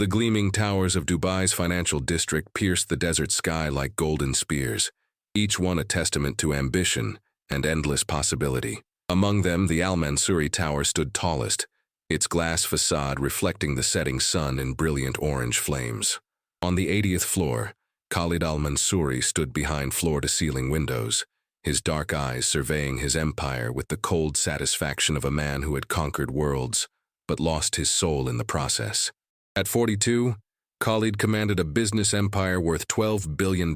The gleaming towers of Dubai's financial district pierced the desert sky like golden spears, each one a testament to ambition and endless possibility. Among them, the Al-Mansouri Tower stood tallest, its glass facade reflecting the setting sun in brilliant orange flames. On the 80th floor, Khalid Al-Mansouri stood behind floor-to-ceiling windows, his dark eyes surveying his empire with the cold satisfaction of a man who had conquered worlds, but lost his soul in the process. At 42, Khalid commanded a business empire worth $12 billion.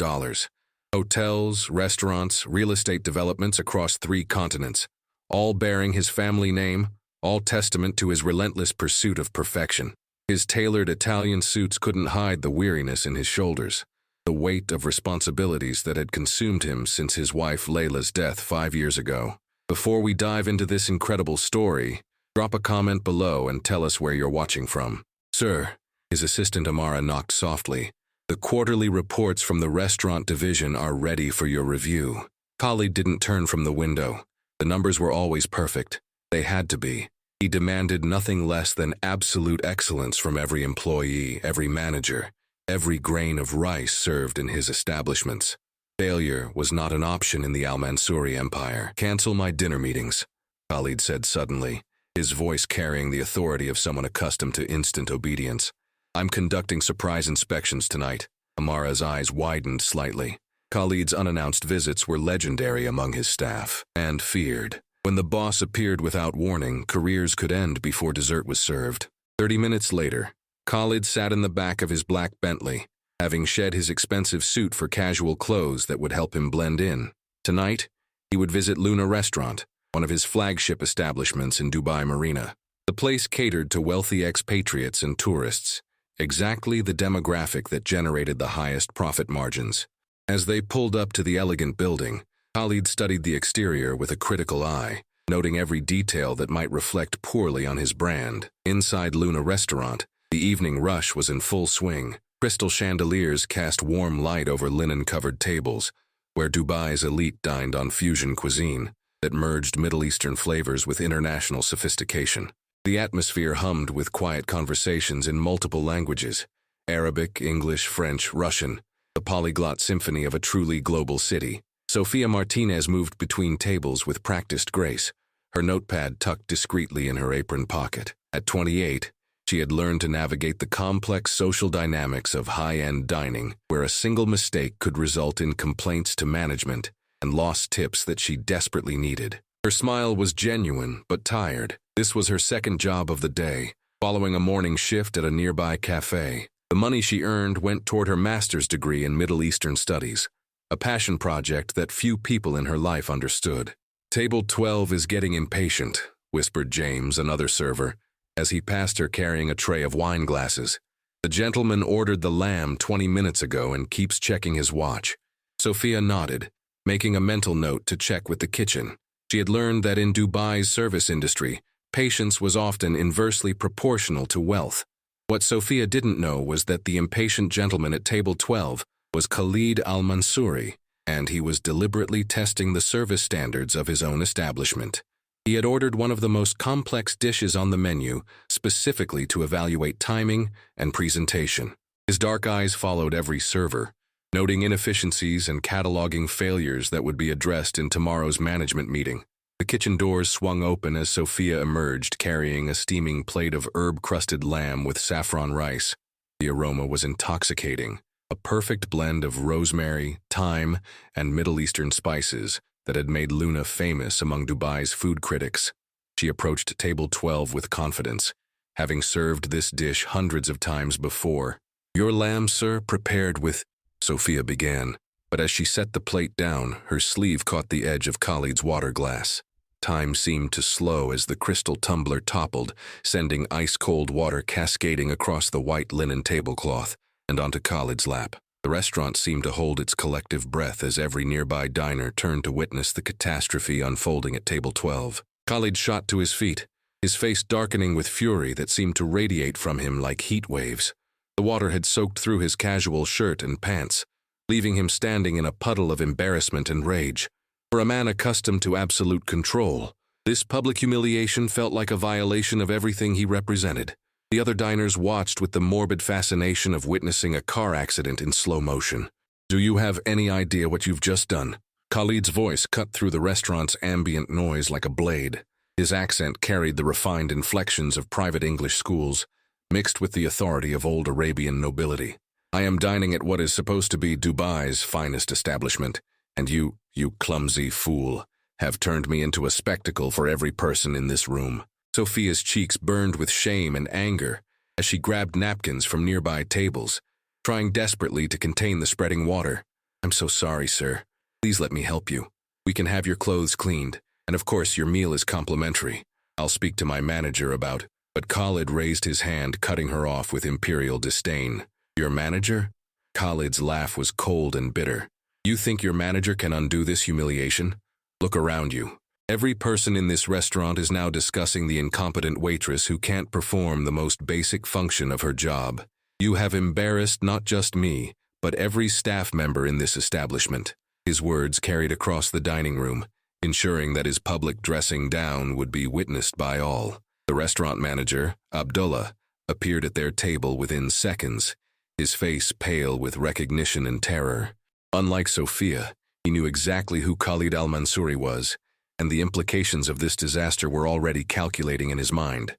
Hotels, restaurants, real estate developments across 3 continents, all bearing his family name, all testament to his relentless pursuit of perfection. His tailored Italian suits couldn't hide the weariness in his shoulders, the weight of responsibilities that had consumed him since his wife Layla's death 5 years ago. Before we dive into this incredible story, drop a comment below and tell us where you're watching from. Sir, his assistant Amara knocked softly. The quarterly reports from the restaurant division are ready for your review. Khalid didn't turn from the window. The numbers were always perfect. They had to be. He demanded nothing less than absolute excellence from every employee, every manager, every grain of rice served in his establishments. Failure was not an option in the Al-Mansouri empire. Cancel my dinner meetings, Khalid said suddenly, his voice carrying the authority of someone accustomed to instant obedience. I'm conducting surprise inspections tonight. Amara's eyes widened slightly. Khalid's unannounced visits were legendary among his staff, and feared. When the boss appeared without warning, careers could end before dessert was served. 30 minutes later, Khalid sat in the back of his black Bentley, having shed his expensive suit for casual clothes that would help him blend in. Tonight, he would visit Luna Restaurant, one of his flagship establishments in Dubai Marina. The place catered to wealthy expatriates and tourists, exactly the demographic that generated the highest profit margins. As they pulled up to the elegant building, Khalid studied the exterior with a critical eye, noting every detail that might reflect poorly on his brand. Inside Luna Restaurant, the evening rush was in full swing. Crystal chandeliers cast warm light over linen-covered tables, where Dubai's elite dined on fusion cuisine that merged Middle Eastern flavors with international sophistication. The atmosphere hummed with quiet conversations in multiple languages: Arabic, English, French, Russian, the polyglot symphony of a truly global city. Sophia Martinez moved between tables with practiced grace, her notepad tucked discreetly in her apron pocket. At 28, she had learned to navigate the complex social dynamics of high-end dining, where a single mistake could result in complaints to management and lost tips that she desperately needed. Her smile was genuine but tired. This was her second job of the day, following a morning shift at a nearby cafe. The money she earned went toward her master's degree in Middle Eastern studies, a passion project that few people in her life understood. Table 12 is getting impatient, whispered James, another server, as he passed her carrying a tray of wine glasses. The gentleman ordered the lamb 20 minutes ago and keeps checking his watch. Sophia nodded, making a mental note to check with the kitchen. She had learned that in Dubai's service industry, patience was often inversely proportional to wealth. What Sophia didn't know was that the impatient gentleman at table 12 was Khalid Al-Mansouri, and he was deliberately testing the service standards of his own establishment. He had ordered one of the most complex dishes on the menu, specifically to evaluate timing and presentation. His dark eyes followed every server, noting inefficiencies and cataloging failures that would be addressed in tomorrow's management meeting. The kitchen doors swung open as Sophia emerged, carrying a steaming plate of herb-crusted lamb with saffron rice. The aroma was intoxicating, a perfect blend of rosemary, thyme, and Middle Eastern spices that had made Luna famous among Dubai's food critics. She approached table 12 with confidence, having served this dish hundreds of times before. "Your lamb, sir, prepared with—" Sophia began, but as she set the plate down, her sleeve caught the edge of Khalid's water glass. Time seemed to slow as the crystal tumbler toppled, sending ice-cold water cascading across the white linen tablecloth and onto Khalid's lap. The restaurant seemed to hold its collective breath as every nearby diner turned to witness the catastrophe unfolding at table 12. Khalid shot to his feet, his face darkening with fury that seemed to radiate from him like heat waves. The water had soaked through his casual shirt and pants, leaving him standing in a puddle of embarrassment and rage. For a man accustomed to absolute control, this public humiliation felt like a violation of everything he represented. The other diners watched with the morbid fascination of witnessing a car accident in slow motion. "Do you have any idea what you've just done?" Khalid's voice cut through the restaurant's ambient noise like a blade. His accent carried the refined inflections of private English schools, mixed with the authority of old Arabian nobility. "I am dining at what is supposed to be Dubai's finest establishment, and you clumsy fool, have turned me into a spectacle for every person in this room." Sophia's cheeks burned with shame and anger as she grabbed napkins from nearby tables, trying desperately to contain the spreading water. "I'm so sorry, sir. Please let me help you. We can have your clothes cleaned, and of course your meal is complimentary. I'll speak to my manager about—" But Khalid raised his hand, cutting her off with imperial disdain. "Your manager?" Khalid's laugh was cold and bitter. "You think your manager can undo this humiliation? Look around you. Every person in this restaurant is now discussing the incompetent waitress who can't perform the most basic function of her job. You have embarrassed not just me, but every staff member in this establishment." His words carried across the dining room, ensuring that his public dressing down would be witnessed by all. The restaurant manager, Abdullah, appeared at their table within seconds, his face pale with recognition and terror. Unlike Sophia, he knew exactly who Khalid Al-Mansouri was, and the implications of this disaster were already calculating in his mind.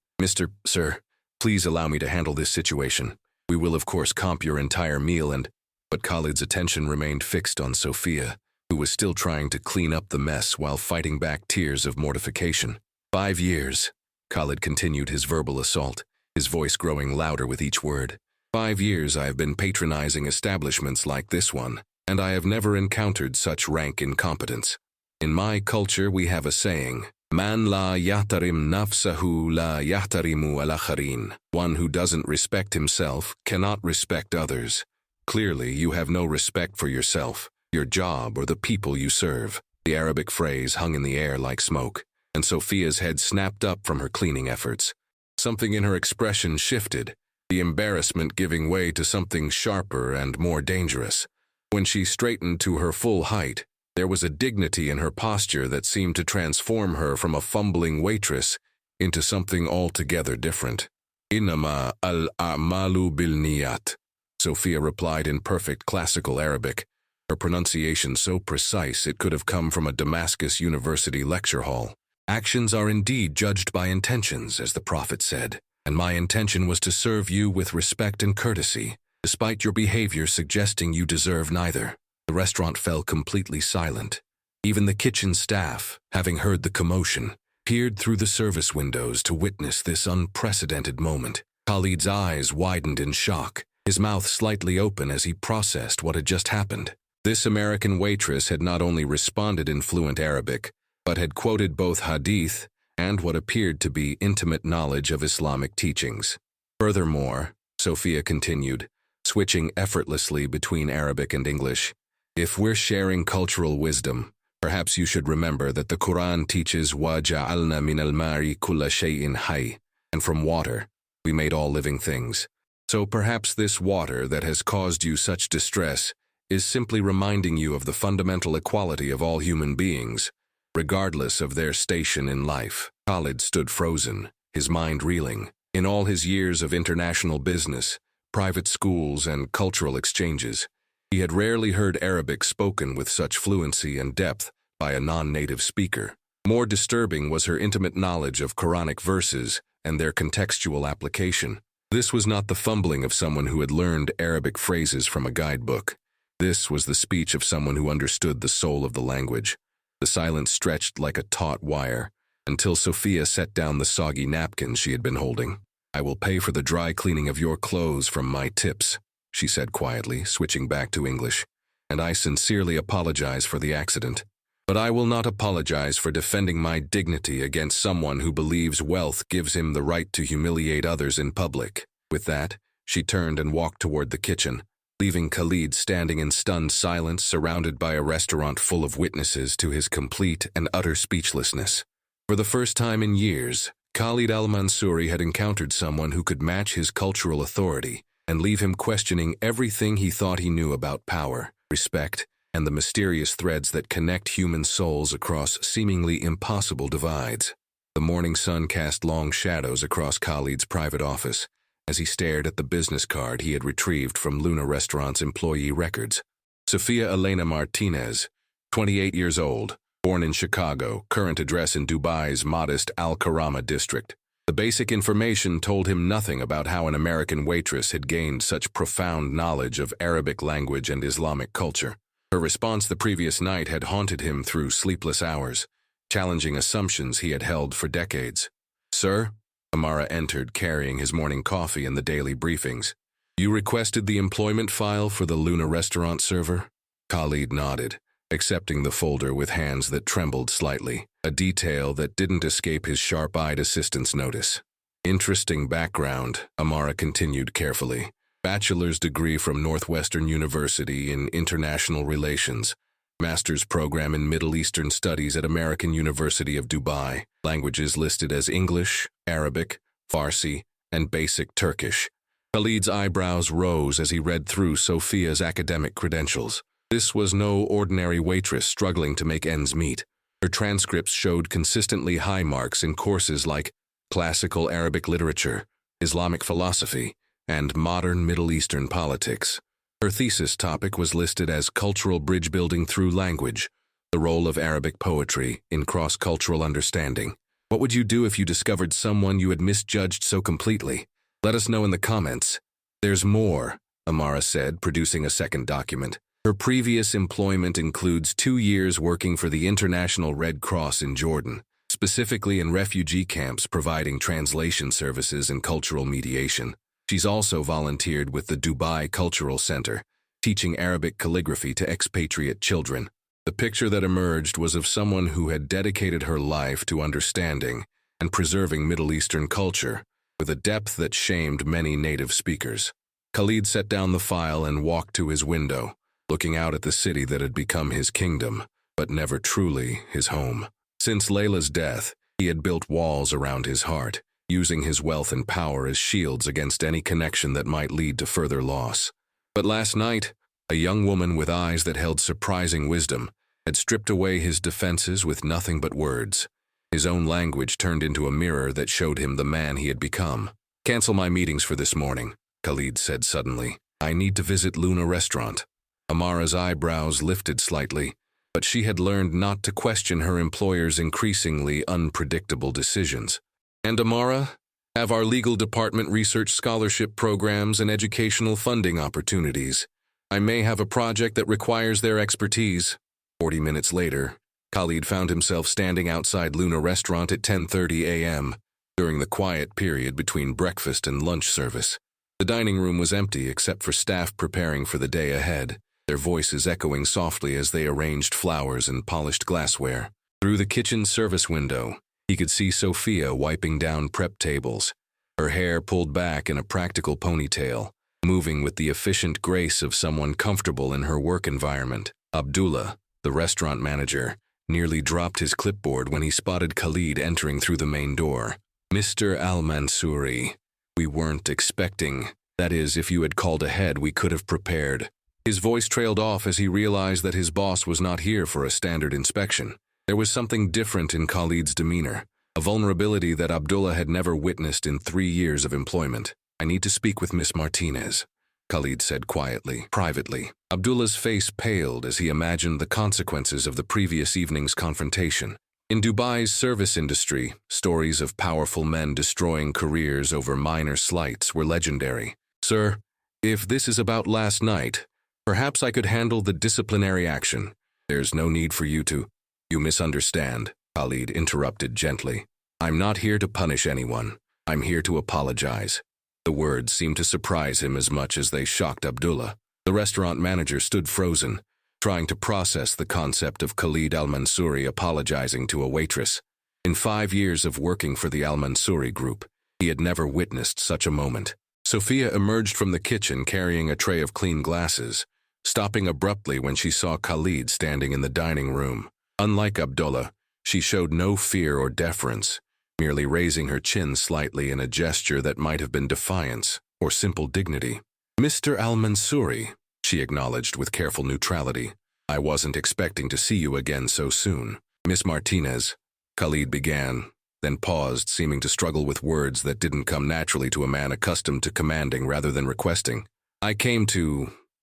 Sir, please allow me to handle this situation. We will of course comp your entire meal and—" But Khalid's attention remained fixed on Sophia, who was still trying to clean up the mess while fighting back tears of mortification. 5 years, Khalid continued his verbal assault, his voice growing louder with each word. 5 years I have been patronizing establishments like this one, and I have never encountered such rank incompetence. In my culture we have a saying, "Man la yahtarim nafsahu la yahtarimu al-akharin." One who doesn't respect himself cannot respect others. Clearly, you have no respect for yourself, your job, or the people you serve. The Arabic phrase hung in the air like smoke, and Sophia's head snapped up from her cleaning efforts. Something in her expression shifted, the embarrassment giving way to something sharper and more dangerous. When she straightened to her full height, there was a dignity in her posture that seemed to transform her from a fumbling waitress into something altogether different. "Innama al-a'malu bil-niyat," Sophia replied in perfect classical Arabic, her pronunciation so precise it could have come from a Damascus University lecture hall. "Actions are indeed judged by intentions, as the Prophet said, and my intention was to serve you with respect and courtesy, despite your behavior suggesting you deserve neither." The restaurant fell completely silent. Even the kitchen staff, having heard the commotion, peered through the service windows to witness this unprecedented moment. Khalid's eyes widened in shock, his mouth slightly open as he processed what had just happened. This American waitress had not only responded in fluent Arabic, but had quoted both hadith and what appeared to be intimate knowledge of Islamic teachings. Furthermore, Sophia continued, switching effortlessly between Arabic and English, "If we're sharing cultural wisdom, perhaps you should remember that the Quran teaches وَجَعَلْنَا مِنَ الْمَاءِ كُلَّ شَيْءٍ حَيٍّ, and from water, we made all living things. So perhaps this water that has caused you such distress is simply reminding you of the fundamental equality of all human beings, regardless of their station in life." Khalid stood frozen, his mind reeling. In all his years of international business, private schools, and cultural exchanges, he had rarely heard Arabic spoken with such fluency and depth by a non-native speaker. More disturbing was her intimate knowledge of Quranic verses and their contextual application. This was not the fumbling of someone who had learned Arabic phrases from a guidebook. This was the speech of someone who understood the soul of the language. The silence stretched like a taut wire, until Sophia set down the soggy napkins she had been holding. "I will pay for the dry cleaning of your clothes from my tips," she said quietly, switching back to English, "and I sincerely apologize for the accident. But I will not apologize for defending my dignity against someone who believes wealth gives him the right to humiliate others in public." With that, she turned and walked toward the kitchen, leaving Khalid standing in stunned silence, surrounded by a restaurant full of witnesses to his complete and utter speechlessness. For the first time in years, Khalid Al-Mansouri had encountered someone who could match his cultural authority and leave him questioning everything he thought he knew about power, respect, and the mysterious threads that connect human souls across seemingly impossible divides. The morning sun cast long shadows across Khalid's private office, as he stared at the business card he had retrieved from Luna Restaurant's employee records. Sophia Martinez, 28 years old, born in Chicago, current address in Dubai's modest Al Karama district. The basic information told him nothing about how an American waitress had gained such profound knowledge of Arabic language and Islamic culture. Her response the previous night had haunted him through sleepless hours, challenging assumptions he had held for decades. "Sir?" Amara entered, carrying his morning coffee and the daily briefings. "You requested the employment file for the Luna Restaurant server?" Khalid nodded, accepting the folder with hands that trembled slightly, a detail that didn't escape his sharp-eyed assistant's notice. "Interesting background," Amara continued carefully. "Bachelor's degree from Northwestern University in International Relations, master's program in Middle Eastern Studies at American University of Dubai, languages listed as English, Arabic, Farsi, and basic Turkish." Khalid's eyebrows rose as he read through Sophia's academic credentials. This was no ordinary waitress struggling to make ends meet. Her transcripts showed consistently high marks in courses like classical Arabic literature, Islamic philosophy, and modern Middle Eastern politics. Her thesis topic was listed as cultural bridge building through language, the role of Arabic poetry in cross-cultural understanding. What would you do if you discovered someone you had misjudged so completely? Let us know in the comments. "There's more," Amara said, producing a second document. Her previous employment includes 2 years working for the International Red Cross in Jordan, specifically in refugee camps providing translation services and cultural mediation. She's also volunteered with the Dubai Cultural Center, teaching Arabic calligraphy to expatriate children. The picture that emerged was of someone who had dedicated her life to understanding and preserving Middle Eastern culture, with a depth that shamed many native speakers. Khalid set down the file and walked to his window, looking out at the city that had become his kingdom, but never truly his home. Since Layla's death, he had built walls around his heart, using his wealth and power as shields against any connection that might lead to further loss. But last night, a young woman with eyes that held surprising wisdom had stripped away his defenses with nothing but words. His own language turned into a mirror that showed him the man he had become. "Cancel my meetings for this morning," Khalid said suddenly. "I need to visit Luna Restaurant." Amara's eyebrows lifted slightly, but she had learned not to question her employer's increasingly unpredictable decisions. "And Amara, have our legal department research scholarship programs and educational funding opportunities. I may have a project that requires their expertise." 40 minutes later, Khalid found himself standing outside Luna Restaurant at 10:30 a.m., during the quiet period between breakfast and lunch service. The dining room was empty except for staff preparing for the day ahead, their voices echoing softly as they arranged flowers and polished glassware. Through the kitchen service window, he could see Sophia wiping down prep tables, her hair pulled back in a practical ponytail, moving with the efficient grace of someone comfortable in her work environment. Abdullah, the restaurant manager, nearly dropped his clipboard when he spotted Khalid entering through the main door. "Mr. Al-Mansouri, we weren't expecting. That is, if you had called ahead, we could have prepared." His voice trailed off as he realized that his boss was not here for a standard inspection. There was something different in Khalid's demeanor, a vulnerability that Abdullah had never witnessed in 3 years of employment. "I need to speak with Miss Martinez," Khalid said quietly, privately. Abdullah's face paled as he imagined the consequences of the previous evening's confrontation. In Dubai's service industry, stories of powerful men destroying careers over minor slights were legendary. "Sir, if this is about last night, perhaps I could handle the disciplinary action. There's no need for you to—" "You misunderstand," Khalid interrupted gently. "I'm not here to punish anyone. I'm here to apologize." The words seemed to surprise him as much as they shocked Abdullah. The restaurant manager stood frozen, trying to process the concept of Khalid Al-Mansouri apologizing to a waitress. In 5 years of working for the Al-Mansouri group, he had never witnessed such a moment. Sophia emerged from the kitchen carrying a tray of clean glasses, stopping abruptly when she saw Khalid standing in the dining room. Unlike Abdullah, she showed no fear or deference, merely raising her chin slightly in a gesture that might have been defiance or simple dignity. "Mr. Al-Mansouri," she acknowledged with careful neutrality. "I wasn't expecting to see you again so soon." "Miss Martinez," Khalid began, then paused, seeming to struggle with words that didn't come naturally to a man accustomed to commanding rather than requesting.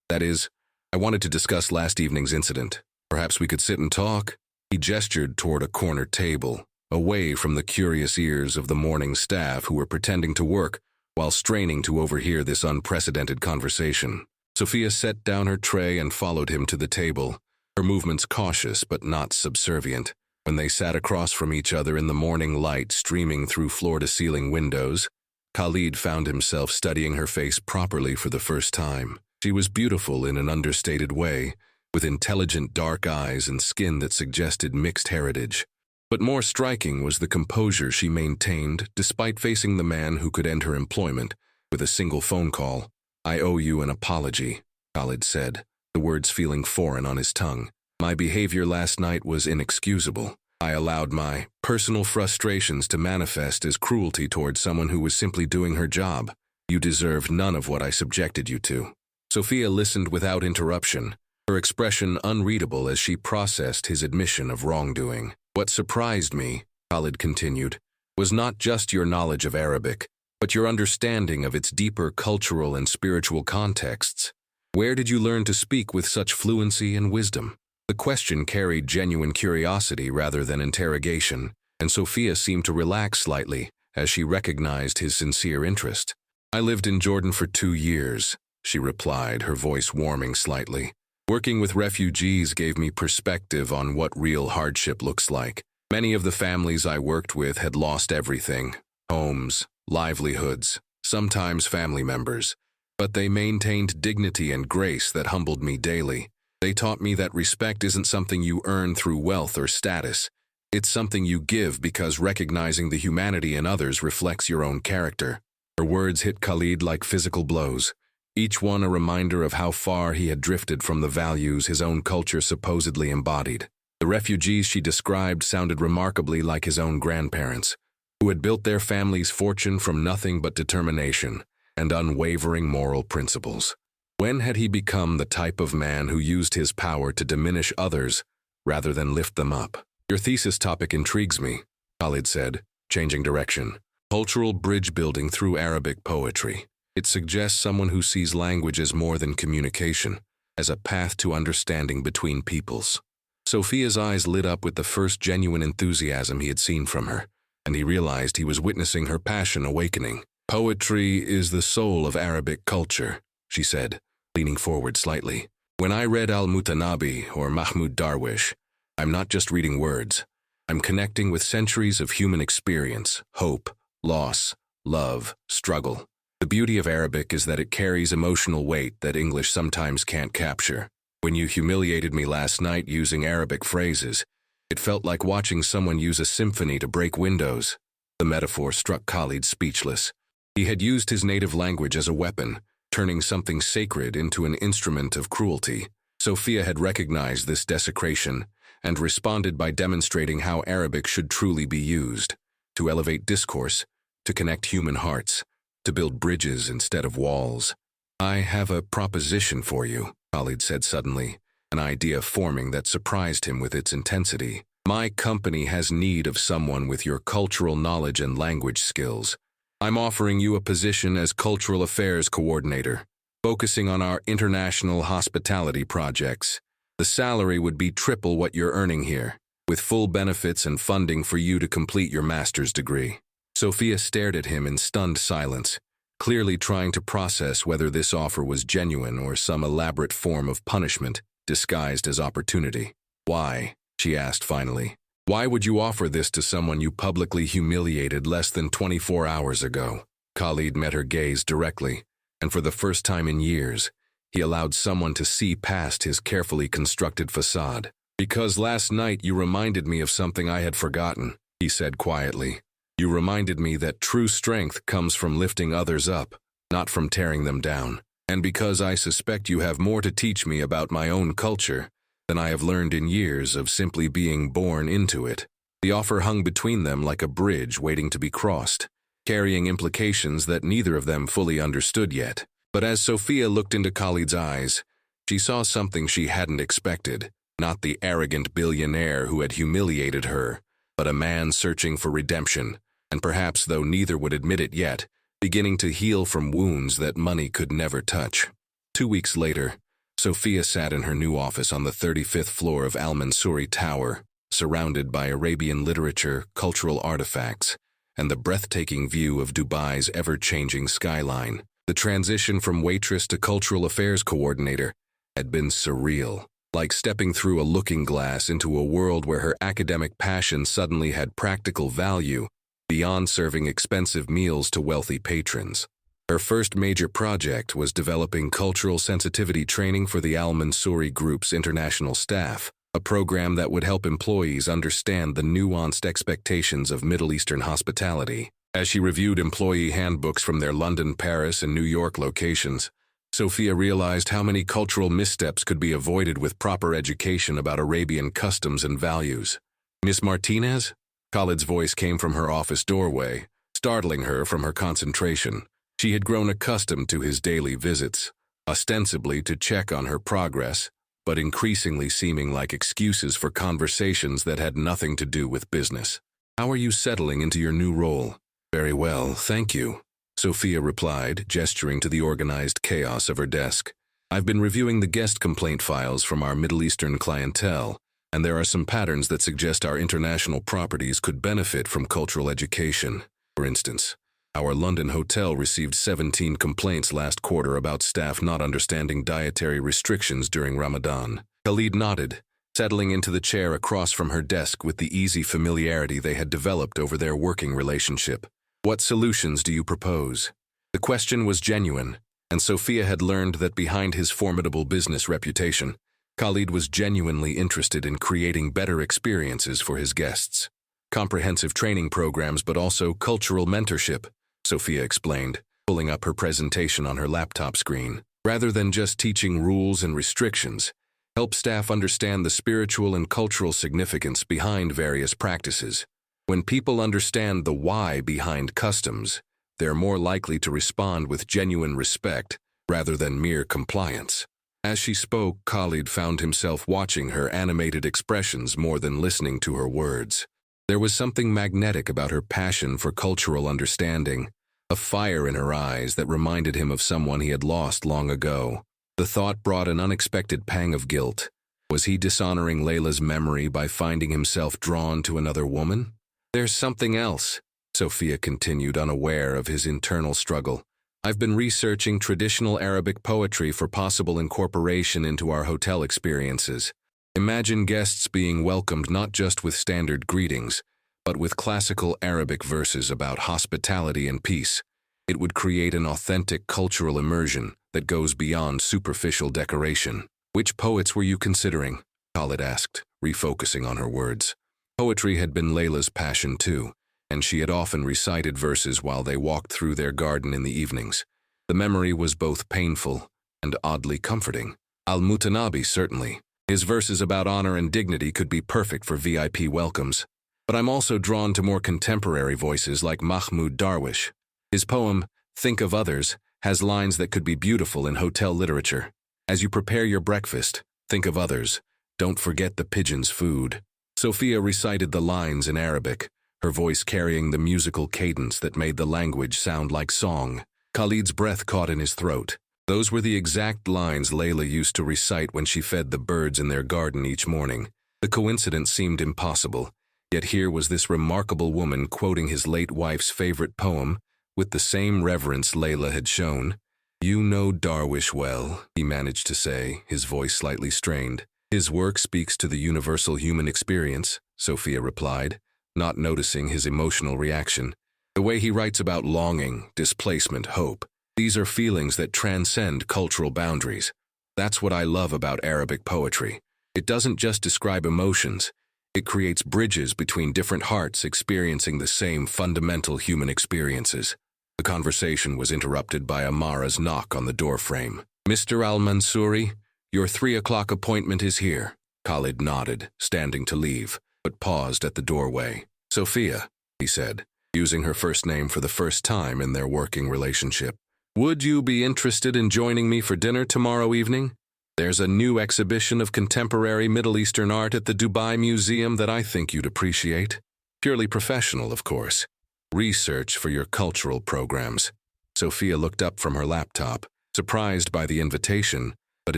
That is, I wanted to discuss last evening's incident. Perhaps we could sit and talk? He gestured toward a corner table, away from the curious ears of the morning staff who were pretending to work while straining to overhear this unprecedented conversation. Sophia set down her tray and followed him to the table, her movements cautious but not subservient. When they sat across from each other in the morning light streaming through floor-to-ceiling windows, Khalid found himself studying her face properly for the first time. She was beautiful in an understated way, with intelligent dark eyes and skin that suggested mixed heritage. But more striking was the composure she maintained despite facing the man who could end her employment with a single phone call. "I owe you an apology," Khalid said, the words feeling foreign on his tongue. "My behavior last night was inexcusable. I allowed my personal frustrations to manifest as cruelty towards someone who was simply doing her job. You deserved none of what I subjected you to." Sophia listened without interruption, her expression unreadable as she processed his admission of wrongdoing. "What surprised me," Khalid continued, "was not just your knowledge of Arabic, but your understanding of its deeper cultural and spiritual contexts. Where did you learn to speak with such fluency and wisdom?" The question carried genuine curiosity rather than interrogation, and Sophia seemed to relax slightly as she recognized his sincere interest. "I lived in Jordan for 2 years, she replied, her voice warming slightly. "Working with refugees gave me perspective on what real hardship looks like. Many of the families I worked with had lost everything: homes, livelihoods, sometimes family members. But they maintained dignity and grace that humbled me daily. They taught me that respect isn't something you earn through wealth or status. It's something you give because recognizing the humanity in others reflects your own character." Her words hit Khalid like physical blows, each one a reminder of how far he had drifted from the values his own culture supposedly embodied. The refugees she described sounded remarkably like his own grandparents, who had built their family's fortune from nothing but determination and unwavering moral principles. When had he become the type of man who used his power to diminish others rather than lift them up? "Your thesis topic intrigues me," Khalid said, changing direction. "Cultural bridge building through Arabic poetry. It suggests someone who sees language as more than communication, as a path to understanding between peoples." Sophia's eyes lit up with the first genuine enthusiasm he had seen from her, and he realized he was witnessing her passion awakening. "Poetry is the soul of Arabic culture," she said, leaning forward slightly. "When I read Al-Mutanabi or Mahmud Darwish, I'm not just reading words. I'm connecting with centuries of human experience, hope, loss, love, struggle. The beauty of Arabic is that it carries emotional weight that English sometimes can't capture. When you humiliated me last night using Arabic phrases, it felt like watching someone use a symphony to break windows." The metaphor struck Khalid speechless. He had used his native language as a weapon, turning something sacred into an instrument of cruelty. Sophia had recognized this desecration and responded by demonstrating how Arabic should truly be used: to elevate discourse, to connect human hearts, to build bridges instead of walls. "I have a proposition for you," Khalid said suddenly, an idea forming that surprised him with its intensity. "My company has need of someone with your cultural knowledge and language skills. I'm offering you a position as Cultural Affairs Coordinator, focusing on our international hospitality projects. The salary would be triple what you're earning here, with full benefits and funding for you to complete your master's degree." Sophia stared at him in stunned silence, clearly trying to process whether this offer was genuine or some elaborate form of punishment disguised as opportunity. "Why?" she asked finally. "Why would you offer this to someone you publicly humiliated less than 24 hours ago?" Khalid met her gaze directly, and for the first time in years, he allowed someone to see past his carefully constructed facade. "Because last night you reminded me of something I had forgotten," he said quietly. "You reminded me that true strength comes from lifting others up, not from tearing them down. And because I suspect you have more to teach me about my own culture than I have learned in years of simply being born into it." The offer hung between them like a bridge waiting to be crossed, carrying implications that neither of them fully understood yet. But as Sophia looked into Khalid's eyes, she saw something she hadn't expected: not the arrogant billionaire who had humiliated her, but a man searching for redemption, and perhaps, though neither would admit it yet, beginning to heal from wounds that money could never touch. 2 weeks later, Sophia sat in her new office on the 35th floor of Al-Mansouri Tower, surrounded by Arabian literature, cultural artifacts, and the breathtaking view of Dubai's ever-changing skyline. The transition from waitress to cultural affairs coordinator had been surreal, like stepping through a looking glass into a world where her academic passion suddenly had practical value, beyond serving expensive meals to wealthy patrons. Her first major project was developing cultural sensitivity training for the Al-Mansouri Group's international staff, a program that would help employees understand the nuanced expectations of Middle Eastern hospitality. As she reviewed employee handbooks from their London, Paris, and New York locations, Sophia realized how many cultural missteps could be avoided with proper education about Arabian customs and values. "Miss Martinez?" Khalid's voice came from her office doorway, startling her from her concentration. She had grown accustomed to his daily visits, ostensibly to check on her progress, but increasingly seeming like excuses for conversations that had nothing to do with business. "How are you settling into your new role?" "Very well, thank you," Sophia replied, gesturing to the organized chaos of her desk. "I've been reviewing the guest complaint files from our Middle Eastern clientele, and there are some patterns that suggest our international properties could benefit from cultural education. For instance, our London hotel received 17 complaints last quarter about staff not understanding dietary restrictions during Ramadan." Khalid nodded, settling into the chair across from her desk with the easy familiarity they had developed over their working relationship. "What solutions do you propose?" The question was genuine, and Sophia had learned that behind his formidable business reputation, Khalid was genuinely interested in creating better experiences for his guests. "Comprehensive training programs, but also cultural mentorship," Sophia explained, pulling up her presentation on her laptop screen. "Rather than just teaching rules and restrictions, help staff understand the spiritual and cultural significance behind various practices. When people understand the why behind customs, they're more likely to respond with genuine respect rather than mere compliance." As she spoke, Khalid found himself watching her animated expressions more than listening to her words. There was something magnetic about her passion for cultural understanding, a fire in her eyes that reminded him of someone he had lost long ago. The thought brought an unexpected pang of guilt. Was he dishonoring Layla's memory by finding himself drawn to another woman? "There's something else," Sophia continued, unaware of his internal struggle. "I've been researching traditional Arabic poetry for possible incorporation into our hotel experiences. Imagine guests being welcomed not just with standard greetings, but with classical Arabic verses about hospitality and peace. It would create an authentic cultural immersion that goes beyond superficial decoration." "Which poets were you considering?" Khalid asked, refocusing on her words. Poetry had been Layla's passion too, and she had often recited verses while they walked through their garden in the evenings. The memory was both painful and oddly comforting. Al-Mutanabi, certainly. His verses about honor and dignity could be perfect for VIP welcomes. But I'm also drawn to more contemporary voices like Mahmoud Darwish. His poem, "Think of Others," has lines that could be beautiful in hotel literature. "As you prepare your breakfast, think of others. Don't forget the pigeon's food." Sophia recited the lines in Arabic, her voice carrying the musical cadence that made the language sound like song. Khalid's breath caught in his throat. Those were the exact lines Layla used to recite when she fed the birds in their garden each morning. The coincidence seemed impossible, yet here was this remarkable woman quoting his late wife's favorite poem with the same reverence Layla had shown. "You know Darwish well," he managed to say, his voice slightly strained. "His work speaks to the universal human experience," Sophia replied, not noticing his emotional reaction. "The way he writes about longing, displacement, hope. These are feelings that transcend cultural boundaries. That's what I love about Arabic poetry. It doesn't just describe emotions. It creates bridges between different hearts experiencing the same fundamental human experiences." The conversation was interrupted by Amara's knock on the doorframe. "Mr. Al-Mansouri, your 3 o'clock appointment is here." Khalid nodded, standing to leave, but paused at the doorway. "Sophia," he said, using her first name for the first time in their working relationship. "Would you be interested in joining me for dinner tomorrow evening? There's a new exhibition of contemporary Middle Eastern art at the Dubai Museum that I think you'd appreciate." Purely professional, of course. Research for your cultural programs. Sophia looked up from her laptop, surprised by the invitation, but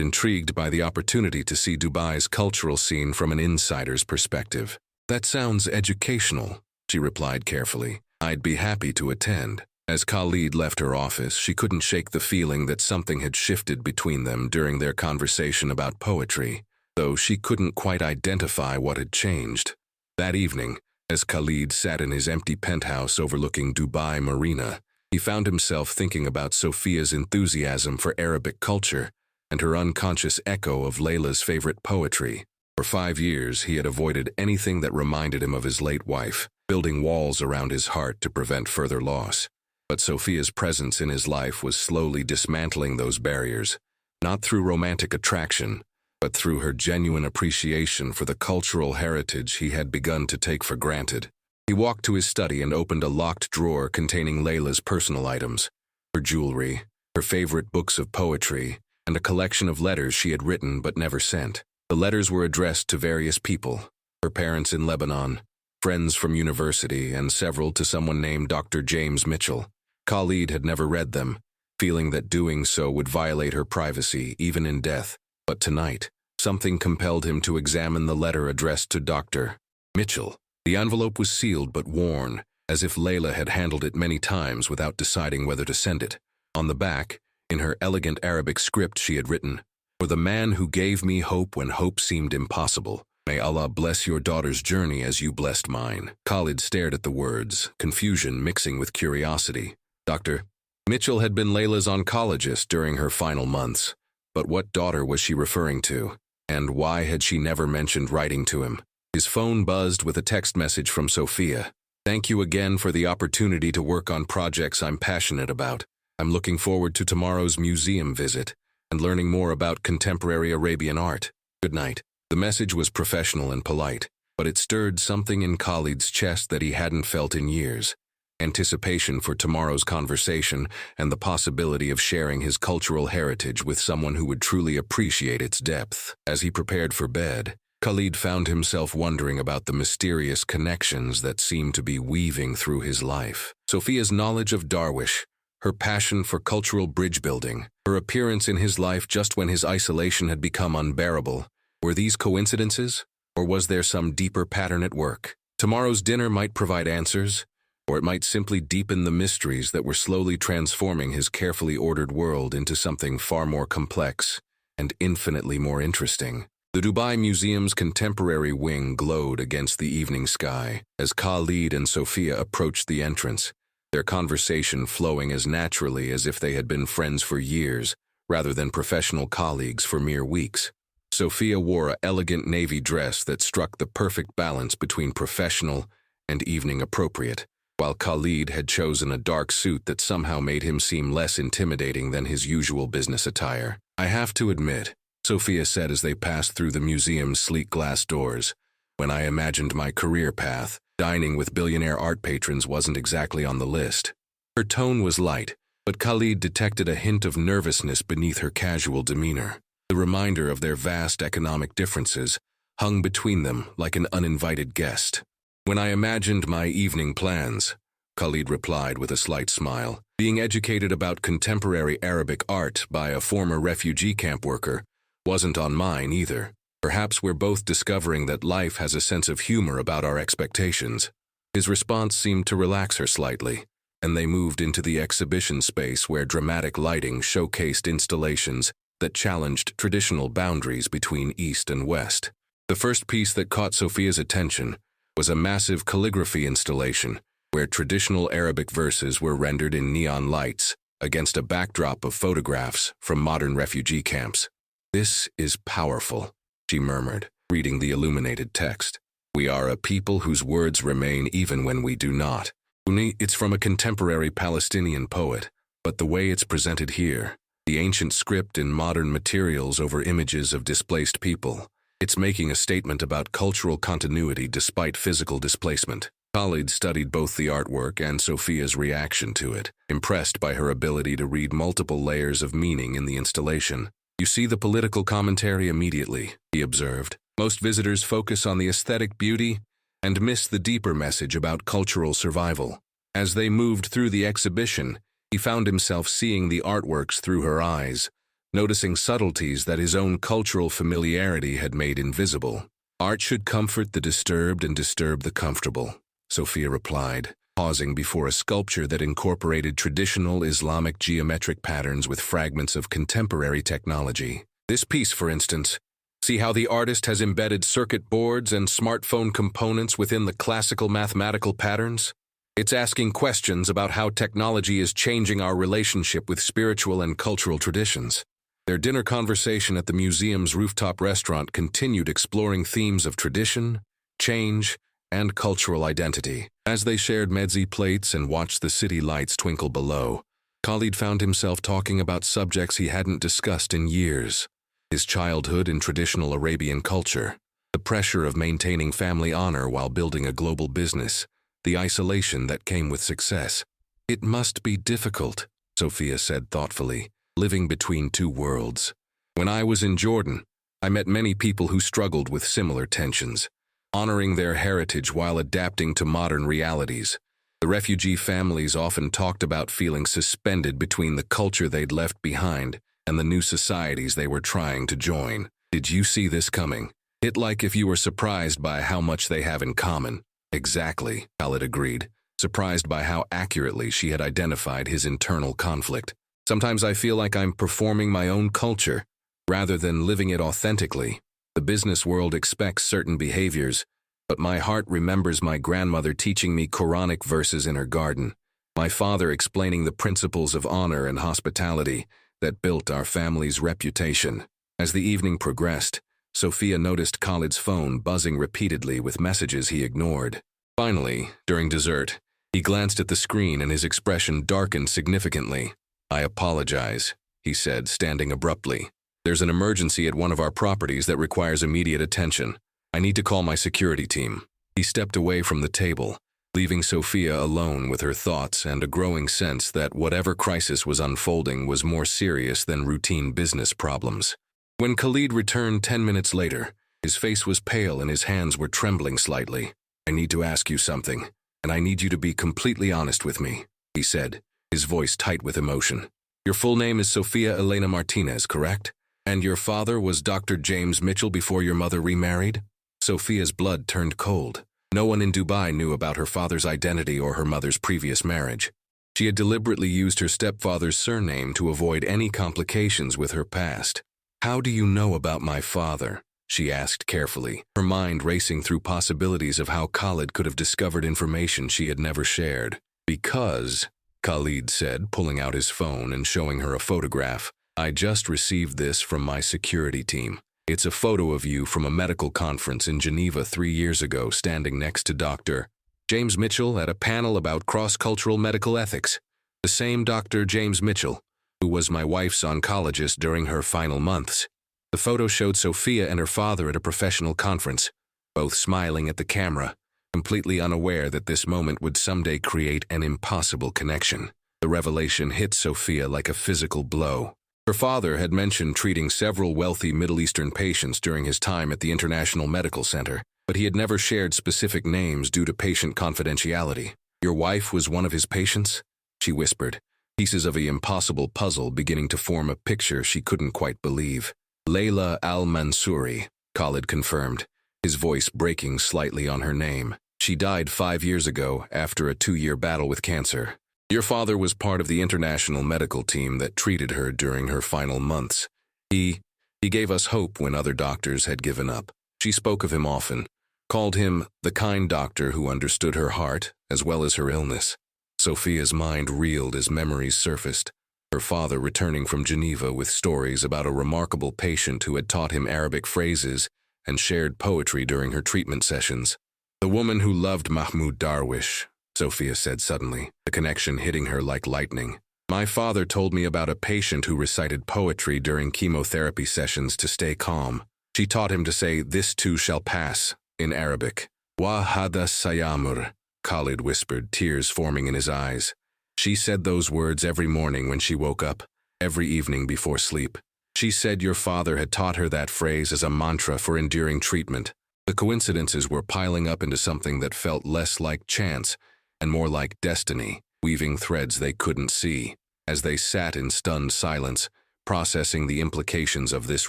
intrigued by the opportunity to see Dubai's cultural scene from an insider's perspective. That sounds educational, she replied carefully. I'd be happy to attend. As Khalid left her office, she couldn't shake the feeling that something had shifted between them during their conversation about poetry, though she couldn't quite identify what had changed. That evening, as Khalid sat in his empty penthouse overlooking Dubai Marina, he found himself thinking about Sophia's enthusiasm for Arabic culture and her unconscious echo of Layla's favorite poetry. For 5 years, he had avoided anything that reminded him of his late wife, building walls around his heart to prevent further loss. But Sophia's presence in his life was slowly dismantling those barriers, not through romantic attraction, but through her genuine appreciation for the cultural heritage he had begun to take for granted. He walked to his study and opened a locked drawer containing Layla's personal items, her jewelry, her favorite books of poetry, and a collection of letters she had written but never sent. The letters were addressed to various people, her parents in Lebanon, friends from university, and several to someone named Dr. James Mitchell. Khalid had never read them, feeling that doing so would violate her privacy, even in death. But tonight, something compelled him to examine the letter addressed to Dr. Mitchell. The envelope was sealed but worn, as if Layla had handled it many times without deciding whether to send it. On the back, in her elegant Arabic script, she had written, "For the man who gave me hope when hope seemed impossible, may Allah bless your daughter's journey as you blessed mine." Khalid stared at the words, confusion mixing with curiosity. Dr. Mitchell had been Layla's oncologist during her final months, but what daughter was she referring to? And why had she never mentioned writing to him? His phone buzzed with a text message from Sophia. "Thank you again for the opportunity to work on projects I'm passionate about. I'm looking forward to tomorrow's museum visit and learning more about contemporary Arabian art. Good night." The message was professional and polite, but it stirred something in Khalid's chest that he hadn't felt in years. Anticipation for tomorrow's conversation and the possibility of sharing his cultural heritage with someone who would truly appreciate its depth. As he prepared for bed, Khalid found himself wondering about the mysterious connections that seemed to be weaving through his life. Sophia's knowledge of Darwish, her passion for cultural bridge building, her appearance in his life just when his isolation had become unbearable. Were these coincidences, or was there some deeper pattern at work? Tomorrow's dinner might provide answers, or it might simply deepen the mysteries that were slowly transforming his carefully ordered world into something far more complex and infinitely more interesting. The Dubai Museum's contemporary wing glowed against the evening sky as Khalid and Sophia approached the entrance, their conversation flowing as naturally as if they had been friends for years rather than professional colleagues for mere weeks. Sophia wore an elegant navy dress that struck the perfect balance between professional and evening appropriate, while Khalid had chosen a dark suit that somehow made him seem less intimidating than his usual business attire. "I have to admit," Sophia said as they passed through the museum's sleek glass doors, "when I imagined my career path, dining with billionaire art patrons wasn't exactly on the list." Her tone was light, but Khalid detected a hint of nervousness beneath her casual demeanor. The reminder of their vast economic differences hung between them like an uninvited guest. "When I imagined my evening plans," Khalid replied with a slight smile, "being educated about contemporary Arabic art by a former refugee camp worker wasn't on mine either. Perhaps we're both discovering that life has a sense of humor about our expectations." His response seemed to relax her slightly, and they moved into the exhibition space where dramatic lighting showcased installations that challenged traditional boundaries between East and West. The first piece that caught Sophia's attention was a massive calligraphy installation where traditional Arabic verses were rendered in neon lights against a backdrop of photographs from modern refugee camps. "This is powerful," she murmured, reading the illuminated text. "We are a people whose words remain even when we do not." It's from a contemporary Palestinian poet, but the way it's presented here, the ancient script in modern materials over images of displaced people, it's making a statement about cultural continuity despite physical displacement. Khalid studied both the artwork and Sophia's reaction to it, impressed by her ability to read multiple layers of meaning in the installation. "You see the political commentary immediately," he observed. "Most visitors focus on the aesthetic beauty and miss the deeper message about cultural survival. As they moved through the exhibition, he found himself seeing the artworks through her eyes, noticing subtleties that his own cultural familiarity had made invisible. "Art should comfort the disturbed and disturb the comfortable," Sophia replied, pausing before a sculpture that incorporated traditional Islamic geometric patterns with fragments of contemporary technology. "This piece, for instance, see how the artist has embedded circuit boards and smartphone components within the classical mathematical patterns? It's asking questions about how technology is changing our relationship with spiritual and cultural traditions." Their dinner conversation at the museum's rooftop restaurant continued exploring themes of tradition, change, and cultural identity. As they shared mezzi plates and watched the city lights twinkle below, Khalid found himself talking about subjects he hadn't discussed in years. His childhood in traditional Arabian culture, the pressure of maintaining family honor while building a global business, the isolation that came with success. "It must be difficult," Sophia said thoughtfully, "living between two worlds. When I was in Jordan, I met many people who struggled with similar tensions, honoring their heritage while adapting to modern realities. The refugee families often talked about feeling suspended between the culture they'd left behind and the new societies they were trying to join. Did you see this coming? It like if you were surprised by how much they have in common." "Exactly," Khalid agreed, surprised by how accurately she had identified his internal conflict. "Sometimes I feel like I'm performing my own culture, rather than living it authentically. The business world expects certain behaviors, but my heart remembers my grandmother teaching me Quranic verses in her garden, my father explaining the principles of honor and hospitality that built our family's reputation." As the evening progressed, Sophia noticed Khalid's phone buzzing repeatedly with messages he ignored. Finally, during dessert, he glanced at the screen and his expression darkened significantly. "I apologize," he said, standing abruptly. "There's an emergency at one of our properties that requires immediate attention. I need to call my security team." He stepped away from the table, leaving Sophia alone with her thoughts and a growing sense that whatever crisis was unfolding was more serious than routine business problems. When Khalid returned 10 minutes later, his face was pale and his hands were trembling slightly. "I need to ask you something, and I need you to be completely honest with me," he said, his voice tight with emotion. "Your full name is Sophia Elena Martinez, correct? And your father was Dr. James Mitchell before your mother remarried?" Sophia's blood turned cold. No one in Dubai knew about her father's identity or her mother's previous marriage. She had deliberately used her stepfather's surname to avoid any complications with her past. "How do you know about my father?" she asked carefully, her mind racing through possibilities of how Khalid could have discovered information she had never shared. "Because," Khalid said, pulling out his phone and showing her a photograph, "I just received this from my security team. It's a photo of you from a medical conference in Geneva 3 years ago standing next to Dr. James Mitchell at a panel about cross-cultural medical ethics. The same Dr. James Mitchell, who was my wife's oncologist during her final months." The photo showed Sophia and her father at a professional conference, both smiling at the camera, completely unaware that this moment would someday create an impossible connection. The revelation hit Sophia like a physical blow. Her father had mentioned treating several wealthy Middle Eastern patients during his time at the International Medical Center, but he had never shared specific names due to patient confidentiality. "Your wife was one of his patients?" she whispered, pieces of an impossible puzzle beginning to form a picture she couldn't quite believe. "Layla Al-Mansouri," Khalid confirmed, his voice breaking slightly on her name. "She died 5 years ago after a 2-year battle with cancer. Your father was part of the international medical team that treated her during her final months. He gave us hope when other doctors had given up. She spoke of him often, called him the kind doctor who understood her heart as well as her illness." Sophia's mind reeled as memories surfaced, her father returning from Geneva with stories about a remarkable patient who had taught him Arabic phrases and shared poetry during her treatment sessions. "The woman who loved Mahmoud Darwish," Sophia said suddenly, the connection hitting her like lightning. "My father told me about a patient who recited poetry during chemotherapy sessions to stay calm. She taught him to say, 'This too shall pass,' in Arabic. Wa hada sayamur," Khalid whispered, tears forming in his eyes. "She said those words every morning when she woke up, every evening before sleep. She said your father had taught her that phrase as a mantra for enduring treatment. The coincidences were piling up into something that felt less like chance and more like destiny, weaving threads they couldn't see. As they sat in stunned silence, processing the implications of this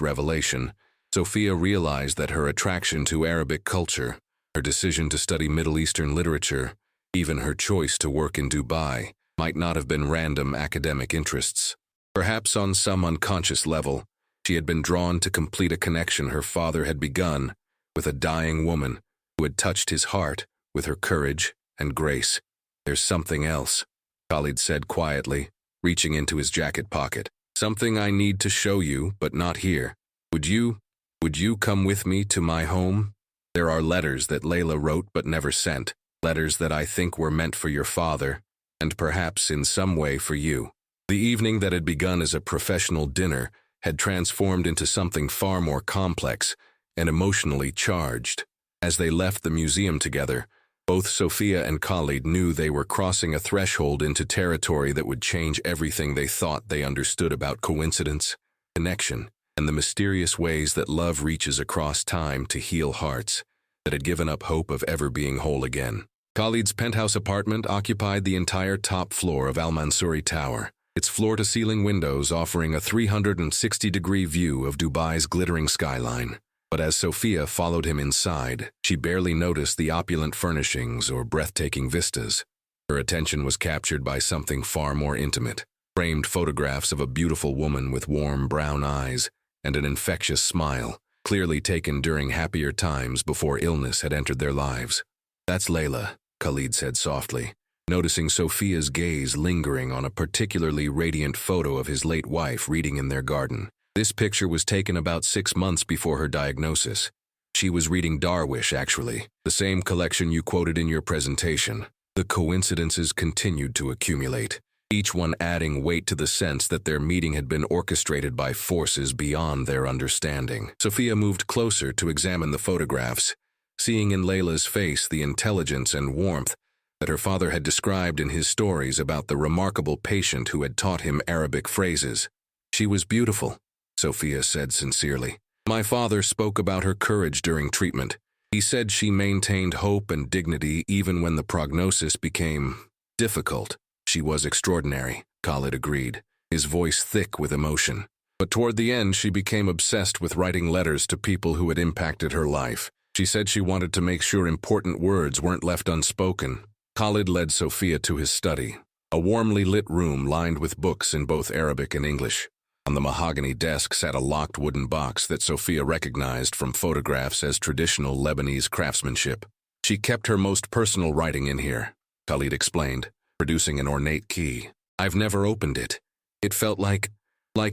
revelation, Sophia realized that her attraction to Arabic culture, her decision to study Middle Eastern literature, even her choice to work in Dubai, might not have been random academic interests. Perhaps on some unconscious level, she had been drawn to complete a connection her father had begun with a dying woman who had touched his heart with her courage and grace. "There's something else," Khalid said quietly, reaching into his jacket pocket. "Something I need to show you, but not here. Would you come with me to my home? There are letters that Layla wrote but never sent, letters that I think were meant for your father, and perhaps in some way for you." The evening that had begun as a professional dinner had transformed into something far more complex and emotionally charged. As they left the museum together, both Sophia and Khalid knew they were crossing a threshold into territory that would change everything they thought they understood about coincidence, connection, and the mysterious ways that love reaches across time to heal hearts that had given up hope of ever being whole again. Khalid's penthouse apartment occupied the entire top floor of Al-Mansouri Tower, its floor-to-ceiling windows offering a 360-degree view of Dubai's glittering skyline. But as Sophia followed him inside, she barely noticed the opulent furnishings or breathtaking vistas. Her attention was captured by something far more intimate: framed photographs of a beautiful woman with warm brown eyes and an infectious smile, clearly taken during happier times before illness had entered their lives. "That's Layla," Khalid said softly, noticing Sophia's gaze lingering on a particularly radiant photo of his late wife reading in their garden. This picture was taken about 6 months before her diagnosis. She was reading Darwish, actually, the same collection you quoted in your presentation. The coincidences continued to accumulate, each one adding weight to the sense that their meeting had been orchestrated by forces beyond their understanding. Sophia moved closer to examine the photographs, seeing in Layla's face the intelligence and warmth that her father had described in his stories about the remarkable patient who had taught him Arabic phrases. "She was beautiful," Sophia said sincerely. "My father spoke about her courage during treatment. He said she maintained hope and dignity even when the prognosis became difficult." "She was extraordinary," Khalid agreed, his voice thick with emotion. "But toward the end she became obsessed with writing letters to people who had impacted her life. She said she wanted to make sure important words weren't left unspoken." Khalid led Sophia to his study, a warmly lit room lined with books in both Arabic and English. On the mahogany desk sat a locked wooden box that Sophia recognized from photographs as traditional Lebanese craftsmanship. "She kept her most personal writing in here," Khalid explained, producing an ornate key. "I've never opened it. It felt like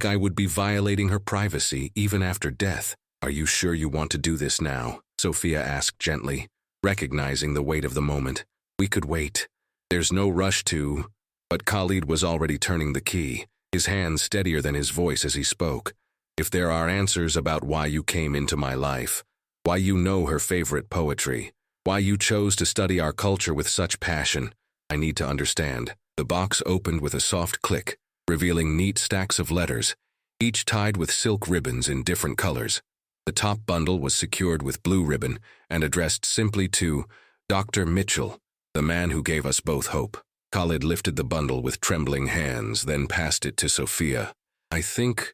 I would be violating her privacy even after death." "Are you sure you want to do this now?" Sophia asked gently, recognizing the weight of the moment. "We could wait. There's no rush to—" But Khalid was already turning the key, his hand steadier than his voice as he spoke. "If there are answers about why you came into my life, why you know her favorite poetry, why you chose to study our culture with such passion, I need to understand." The box opened with a soft click, revealing neat stacks of letters, each tied with silk ribbons in different colors. The top bundle was secured with blue ribbon and addressed simply to Dr. Mitchell, the man who gave us both hope. Khalid lifted the bundle with trembling hands, then passed it to Sophia. I think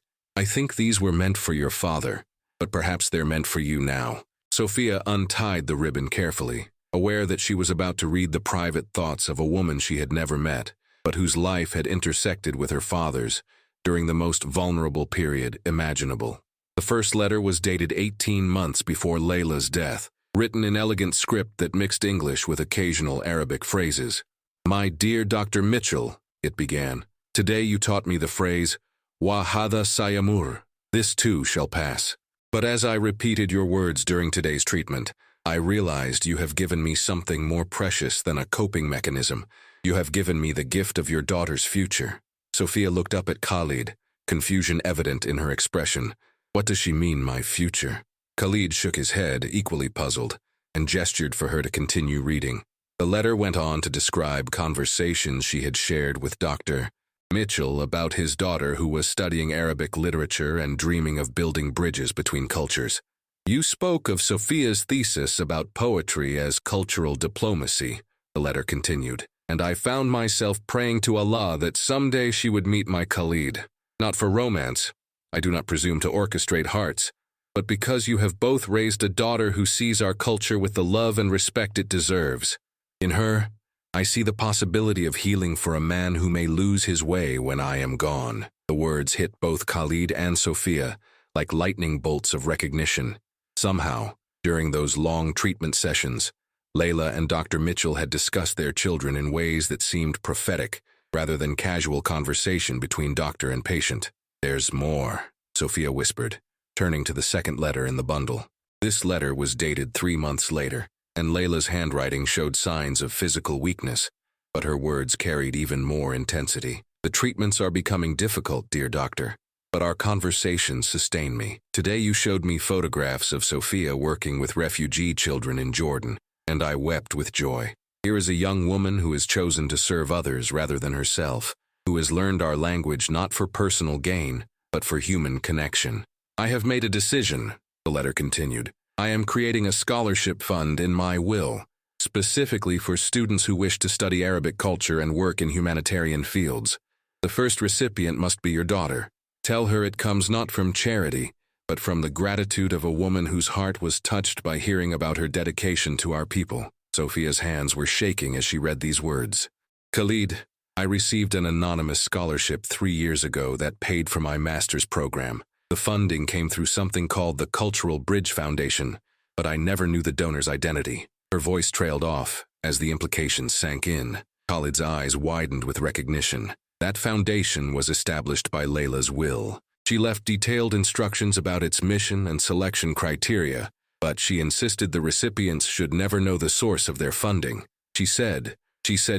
these were meant for your father, but perhaps they're meant for you now." Sophia untied the ribbon carefully, aware that she was about to read the private thoughts of a woman she had never met, but whose life had intersected with her father's during the most vulnerable period imaginable. The first letter was dated 18 months before Layla's death, written in elegant script that mixed English with occasional Arabic phrases. "My dear Dr. Mitchell," it began, "today you taught me the phrase, wa hadha sayamur, this too shall pass. But as I repeated your words during today's treatment, I realized you have given me something more precious than a coping mechanism. You have given me the gift of your daughter's future." Sophia looked up at Khalid, confusion evident in her expression. "What does she mean, my future?" Khalid shook his head, equally puzzled, and gestured for her to continue reading. The letter went on to describe conversations she had shared with Dr. Mitchell about his daughter who was studying Arabic literature and dreaming of building bridges between cultures. You spoke of Sophia's thesis about poetry as cultural diplomacy, the letter continued, and I found myself praying to Allah that someday she would meet my Khalid. Not for romance, I do not presume to orchestrate hearts, but because you have both raised a daughter who sees our culture with the love and respect it deserves. In her, I see the possibility of healing for a man who may lose his way when I am gone. The words hit both Khalid and Sophia like lightning bolts of recognition. Somehow, during those long treatment sessions, Layla and Dr. Mitchell had discussed their children in ways that seemed prophetic, rather than casual conversation between doctor and patient. There's more, Sophia whispered, turning to the second letter in the bundle. This letter was dated 3 months later, and Layla's handwriting showed signs of physical weakness, but her words carried even more intensity. The treatments are becoming difficult, dear doctor, but our conversations sustain me. Today you showed me photographs of Sophia working with refugee children in Jordan, and I wept with joy. Here is a young woman who has chosen to serve others rather than herself, who has learned our language not for personal gain, but for human connection. I have made a decision, the letter continued. I am creating a scholarship fund in my will, specifically for students who wish to study Arabic culture and work in humanitarian fields. The first recipient must be your daughter. Tell her it comes not from charity, but from the gratitude of a woman whose heart was touched by hearing about her dedication to our people. Sophia's hands were shaking as she read these words. Khalid, I received an anonymous scholarship 3 years ago that paid for my master's program. The funding came through something called the Cultural Bridge Foundation, but I never knew the donor's identity. Her voice trailed off as the implications sank in. Khalid's eyes widened with recognition. That foundation was established by Layla's will. She left detailed instructions about its mission and selection criteria, but she insisted the recipients should never know the source of their funding. She said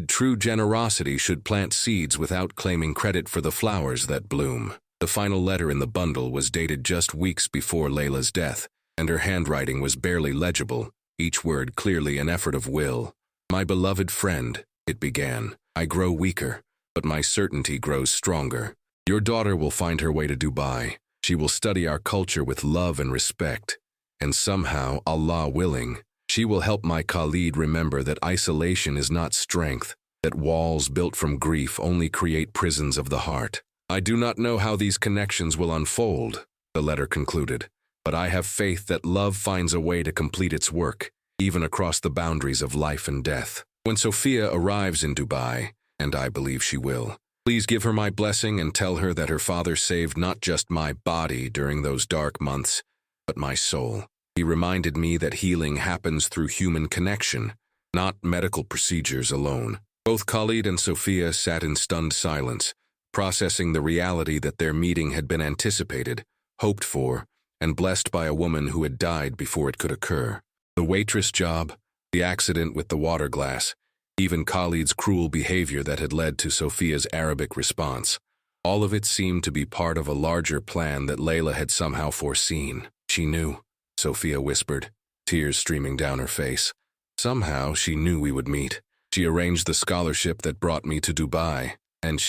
true generosity should plant seeds without claiming credit for the flowers that bloom. The final letter in the bundle was dated just weeks before Layla's death, and her handwriting was barely legible, each word clearly an effort of will. My beloved friend, it began, I grow weaker, but my certainty grows stronger. Your daughter will find her way to Dubai. She will study our culture with love and respect. And somehow, Allah willing, she will help my Khalid remember that isolation is not strength, that walls built from grief only create prisons of the heart. I do not know how these connections will unfold, the letter concluded, but I have faith that love finds a way to complete its work, even across the boundaries of life and death. When Sophia arrives in Dubai, and I believe she will, please give her my blessing and tell her that her father saved not just my body during those dark months, but my soul. He reminded me that healing happens through human connection, not medical procedures alone. Both Khalid and Sophia sat in stunned silence, processing the reality that their meeting had been anticipated, hoped for, and blessed by a woman who had died before it could occur. The waitress job, the accident with the water glass, even Khalid's cruel behavior that had led to Sophia's Arabic response. All of it seemed to be part of a larger plan that Layla had somehow foreseen. She knew, Sophia whispered, tears streaming down her face. Somehow she knew we would meet. She arranged the scholarship that brought me to Dubai, and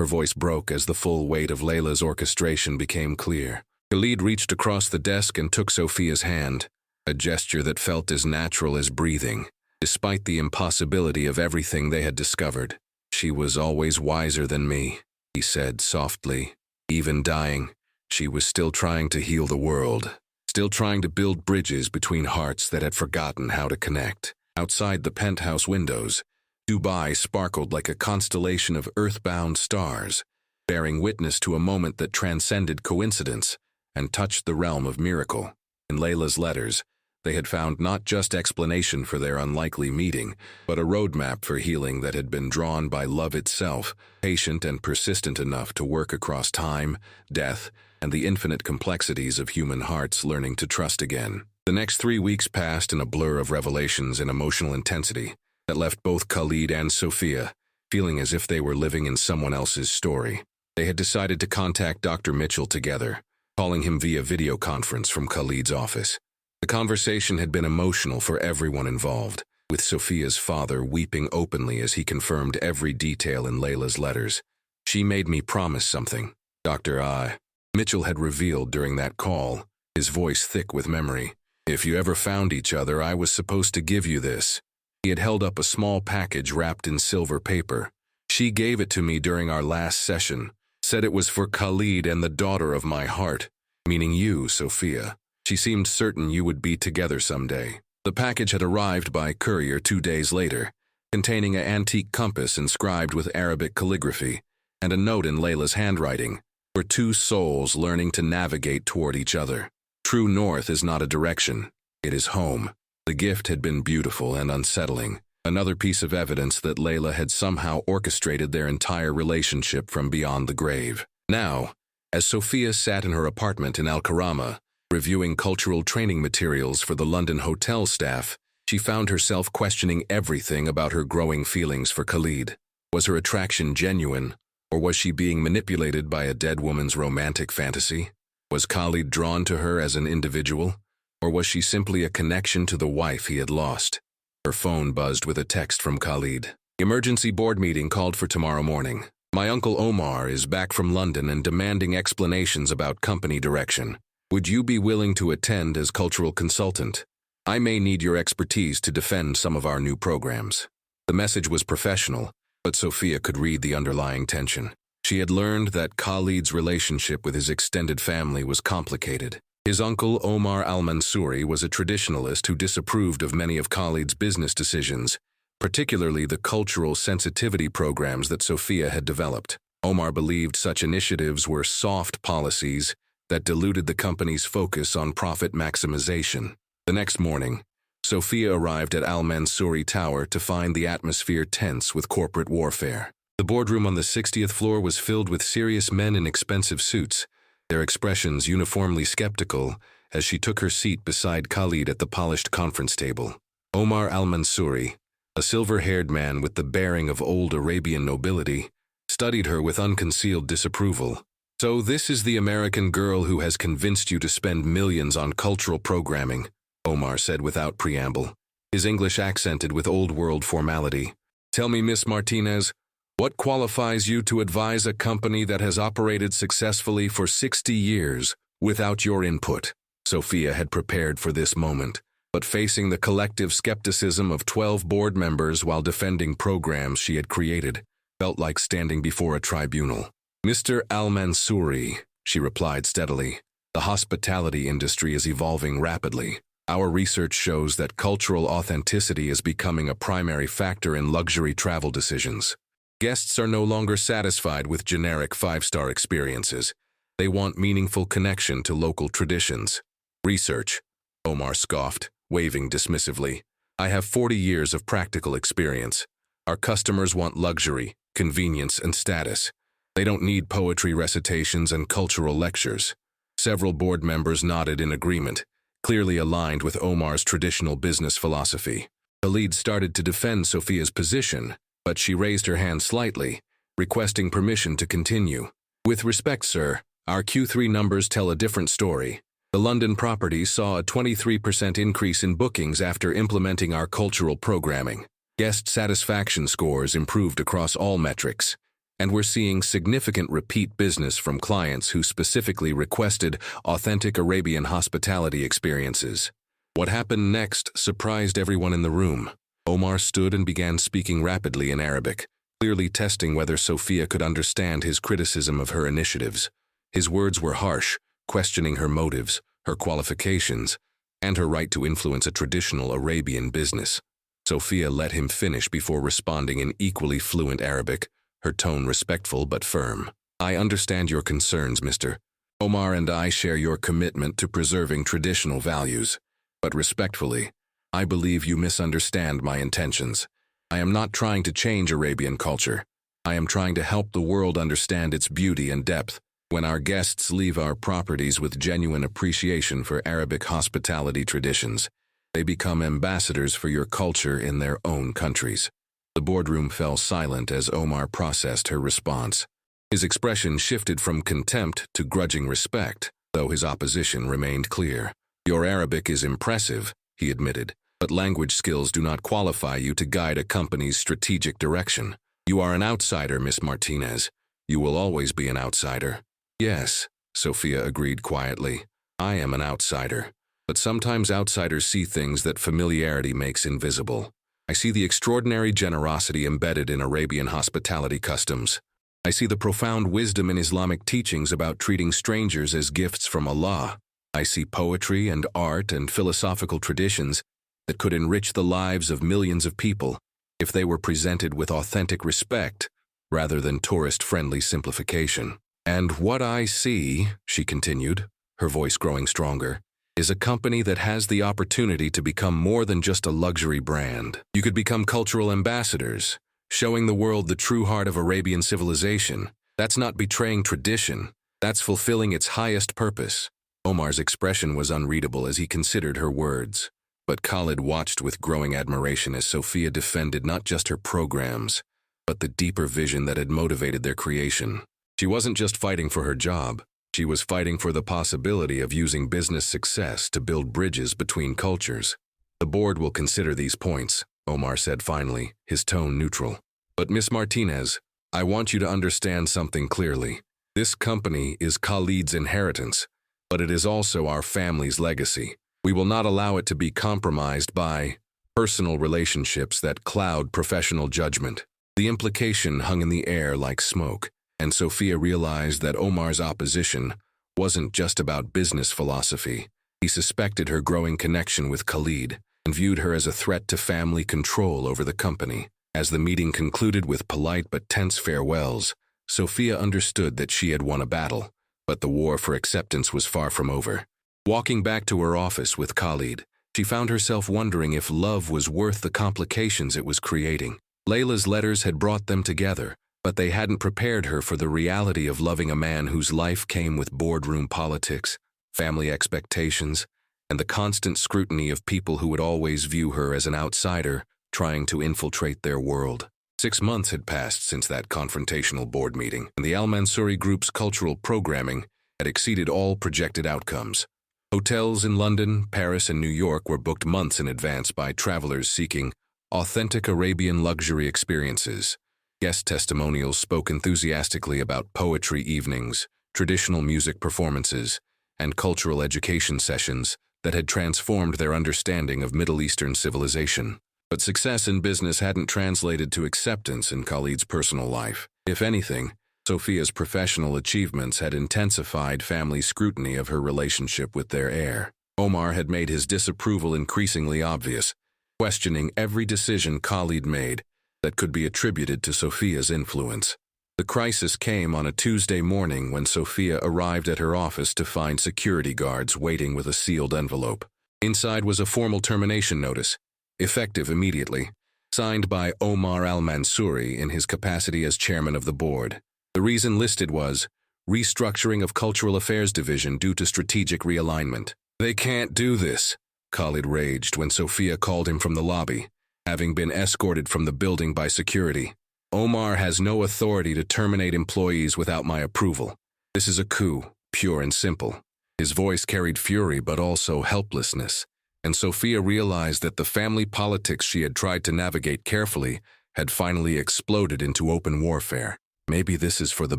her voice broke as the full weight of Layla's orchestration became clear. Khalid reached across the desk and took Sophia's hand, a gesture that felt as natural as breathing. Despite the impossibility of everything they had discovered, she was always wiser than me, he said softly. Even dying, she was still trying to heal the world, still trying to build bridges between hearts that had forgotten how to connect. Outside the penthouse windows, Dubai sparkled like a constellation of earthbound stars, bearing witness to a moment that transcended coincidence and touched the realm of miracle. In Layla's letters, they had found not just explanation for their unlikely meeting, but a roadmap for healing that had been drawn by love itself, patient and persistent enough to work across time, death, and the infinite complexities of human hearts learning to trust again. The next 3 weeks passed in a blur of revelations and emotional intensity that left both Khalid and Sophia feeling as if they were living in someone else's story. They had decided to contact Dr. Mitchell together, calling him via video conference from Khalid's office. The conversation had been emotional for everyone involved, with Sophia's father weeping openly as he confirmed every detail in Layla's letters. She made me promise something, Dr. Mitchell had revealed during that call. his voice thick with memory. "If you ever found each other, I was supposed to give you this." He had held up a small package wrapped in silver paper. "She gave it to me during our last session. Said it was for Khalid and the daughter of my heart, meaning you, Sophia. She seemed certain you would be together someday." The package had arrived by courier 2 days later, containing an antique compass inscribed with Arabic calligraphy, and a note in Layla's handwriting, for two souls learning to navigate toward each other. True north is not a direction, it is home. The gift had been beautiful and unsettling, another piece of evidence that Layla had somehow orchestrated their entire relationship from beyond the grave. Now, as Sophia sat in her apartment in Al-Karama, reviewing cultural training materials for the London hotel staff, she found herself questioning everything about her growing feelings for Khalid. Was her attraction genuine, or was she being manipulated by a dead woman's romantic fantasy? Was Khalid drawn to her as an individual, or was she simply a connection to the wife he had lost? Her phone buzzed with a text from Khalid. "Emergency board meeting called for tomorrow morning. My uncle Omar is back from London and demanding explanations about company direction. Would you be willing to attend as cultural consultant? I may need your expertise to defend some of our new programs." The message was professional, but Sophia could read the underlying tension. She had learned that Khalid's relationship with his extended family was complicated. His uncle Omar Al-Mansouri was a traditionalist who disapproved of many of Khalid's business decisions, particularly the cultural sensitivity programs that Sophia had developed. Omar believed such initiatives were soft policies that diluted the company's focus on profit maximization. The next morning, Sophia arrived at Al-Mansouri Tower to find the atmosphere tense with corporate warfare. The boardroom on the 60th floor was filled with serious men in expensive suits, their expressions uniformly skeptical as she took her seat beside Khalid at the polished conference table. Omar Al-Mansouri, a silver-haired man with the bearing of old Arabian nobility, studied her with unconcealed disapproval. "So this is the American girl who has convinced you to spend millions on cultural programming," Omar said without preamble, his English accented with old-world formality. "Tell me, Miss Martinez, what qualifies you to advise a company that has operated successfully for 60 years without your input?" Sophia had prepared for this moment, but facing the collective skepticism of 12 board members while defending programs she had created felt like standing before a tribunal. "Mr. Al-Mansouri," she replied steadily, "the hospitality industry is evolving rapidly. Our research shows that cultural authenticity is becoming a primary factor in luxury travel decisions. Guests are no longer satisfied with generic five-star experiences. They want meaningful connection to local traditions." "Research," Omar scoffed, waving dismissively. "I have 40 years of practical experience. Our customers want luxury, convenience, and status. They don't need poetry recitations and cultural lectures." Several board members nodded in agreement, clearly aligned with Omar's traditional business philosophy. Khalid started to defend Sophia's position, but she raised her hand slightly, requesting permission to continue. "With respect, sir, our Q3 numbers tell a different story. The London property saw a 23% increase in bookings after implementing our cultural programming. Guest satisfaction scores improved across all metrics, and we're seeing significant repeat business from clients who specifically requested authentic Arabian hospitality experiences." What happened next surprised everyone in the room. Omar stood and began speaking rapidly in Arabic, clearly testing whether Sophia could understand his criticism of her initiatives. His words were harsh, questioning her motives, her qualifications, and her right to influence a traditional Arabian business. Sophia let him finish before responding in equally fluent Arabic, her tone respectful but firm. "I understand your concerns, Mr. Omar, and I share your commitment to preserving traditional values. But respectfully, I believe you misunderstand my intentions. I am not trying to change Arabian culture. I am trying to help the world understand its beauty and depth. When our guests leave our properties with genuine appreciation for Arabic hospitality traditions, they become ambassadors for your culture in their own countries." The boardroom fell silent as Omar processed her response. His expression shifted from contempt to grudging respect, though his opposition remained clear. "Your Arabic is impressive," he admitted, "but language skills do not qualify you to guide a company's strategic direction. You are an outsider, Miss Martinez. You will always be an outsider." "Yes," Sophia agreed quietly. I am an outsider, but sometimes outsiders see things that familiarity makes invisible. I see the extraordinary generosity embedded in Arabian hospitality customs. I see the profound wisdom in Islamic teachings about treating strangers as gifts from Allah. I see poetry and art and philosophical traditions that could enrich the lives of millions of people if they were presented with authentic respect rather than tourist-friendly simplification. And what I see, she continued, her voice growing stronger, is a company that has the opportunity to become more than just a luxury brand. You could become cultural ambassadors, showing the world the true heart of Arabian civilization. That's not betraying tradition, that's fulfilling its highest purpose. Omar's expression was unreadable as he considered her words, but Khalid watched with growing admiration as Sophia defended not just her programs, but the deeper vision that had motivated their creation. She wasn't just fighting for her job, she was fighting for the possibility of using business success to build bridges between cultures. The board will consider these points, Omar said finally, his tone neutral. But Miss Martinez, I want you to understand something clearly. This company is Khalid's inheritance, but it is also our family's legacy. We will not allow it to be compromised by personal relationships that cloud professional judgment. The implication hung in the air like smoke, and Sophia realized that Omar's opposition wasn't just about business philosophy. He suspected her growing connection with Khalid and viewed her as a threat to family control over the company. As the meeting concluded with polite but tense farewells, Sophia understood that she had won a battle, but the war for acceptance was far from over. Walking back to her office with Khalid, she found herself wondering if love was worth the complications it was creating. Layla's letters had brought them together, but they hadn't prepared her for the reality of loving a man whose life came with boardroom politics, family expectations, and the constant scrutiny of people who would always view her as an outsider trying to infiltrate their world. 6 months had passed since that confrontational board meeting, and the Al-Mansouri Group's cultural programming had exceeded all projected outcomes. Hotels in London, Paris, and New York were booked months in advance by travelers seeking authentic Arabian luxury experiences. Guest testimonials spoke enthusiastically about poetry evenings, traditional music performances, and cultural education sessions that had transformed their understanding of Middle Eastern civilization. But success in business hadn't translated to acceptance in Khalid's personal life. If anything, Sophia's professional achievements had intensified family scrutiny of her relationship with their heir. Omar had made his disapproval increasingly obvious, questioning every decision Khalid made that could be attributed to Sophia's influence. The crisis came on a Tuesday morning when Sophia arrived at her office to find security guards waiting with a sealed envelope. Inside was a formal termination notice, effective immediately, signed by Omar Al-Mansouri in his capacity as chairman of the board. The reason listed was restructuring of Cultural Affairs Division due to strategic realignment. "They can't do this," Khalid raged when Sophia called him from the lobby, having been escorted from the building by security. "Omar has no authority to terminate employees without my approval. This is a coup, pure and simple." His voice carried fury but also helplessness, and Sophia realized that the family politics she had tried to navigate carefully had finally exploded into open warfare. "Maybe this is for the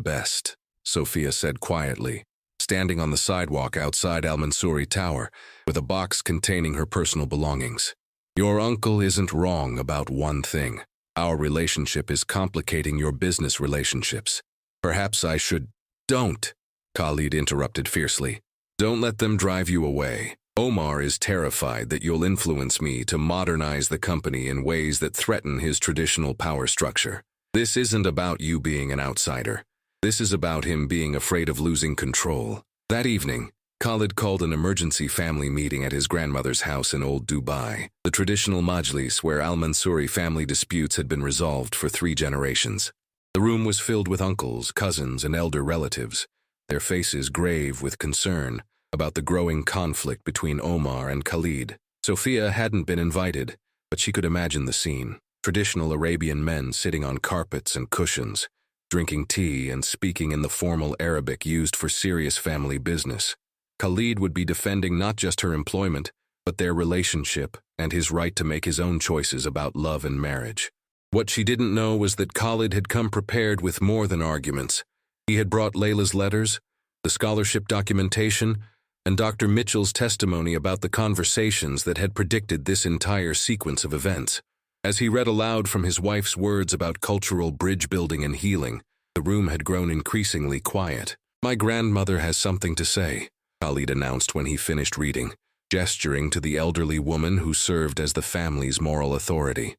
best," Sophia said quietly, standing on the sidewalk outside Al-Mansouri Tower with a box containing her personal belongings. "Your uncle isn't wrong about one thing. Our relationship is complicating your business relationships. Perhaps I should—" "Don't," Khalid interrupted fiercely. "Don't let them drive you away. Omar is terrified that you'll influence me to modernize the company in ways that threaten his traditional power structure. This isn't about you being an outsider. This is about him being afraid of losing control." That evening, Khalid called an emergency family meeting at his grandmother's house in Old Dubai, the traditional majlis where Al-Mansouri family disputes had been resolved for 3 generations. The room was filled with uncles, cousins, and elder relatives, their faces grave with concern about the growing conflict between Omar and Khalid. Sophia hadn't been invited, but she could imagine the scene. Traditional Arabian men sitting on carpets and cushions, drinking tea and speaking in the formal Arabic used for serious family business. Khalid would be defending not just her employment, but their relationship and his right to make his own choices about love and marriage. What she didn't know was that Khalid had come prepared with more than arguments. He had brought Layla's letters, the scholarship documentation, and Dr. Mitchell's testimony about the conversations that had predicted this entire sequence of events. As he read aloud from his wife's words about cultural bridge building and healing, the room had grown increasingly quiet. "My grandmother has something to say," Khalid announced when he finished reading, gesturing to the elderly woman who served as the family's moral authority.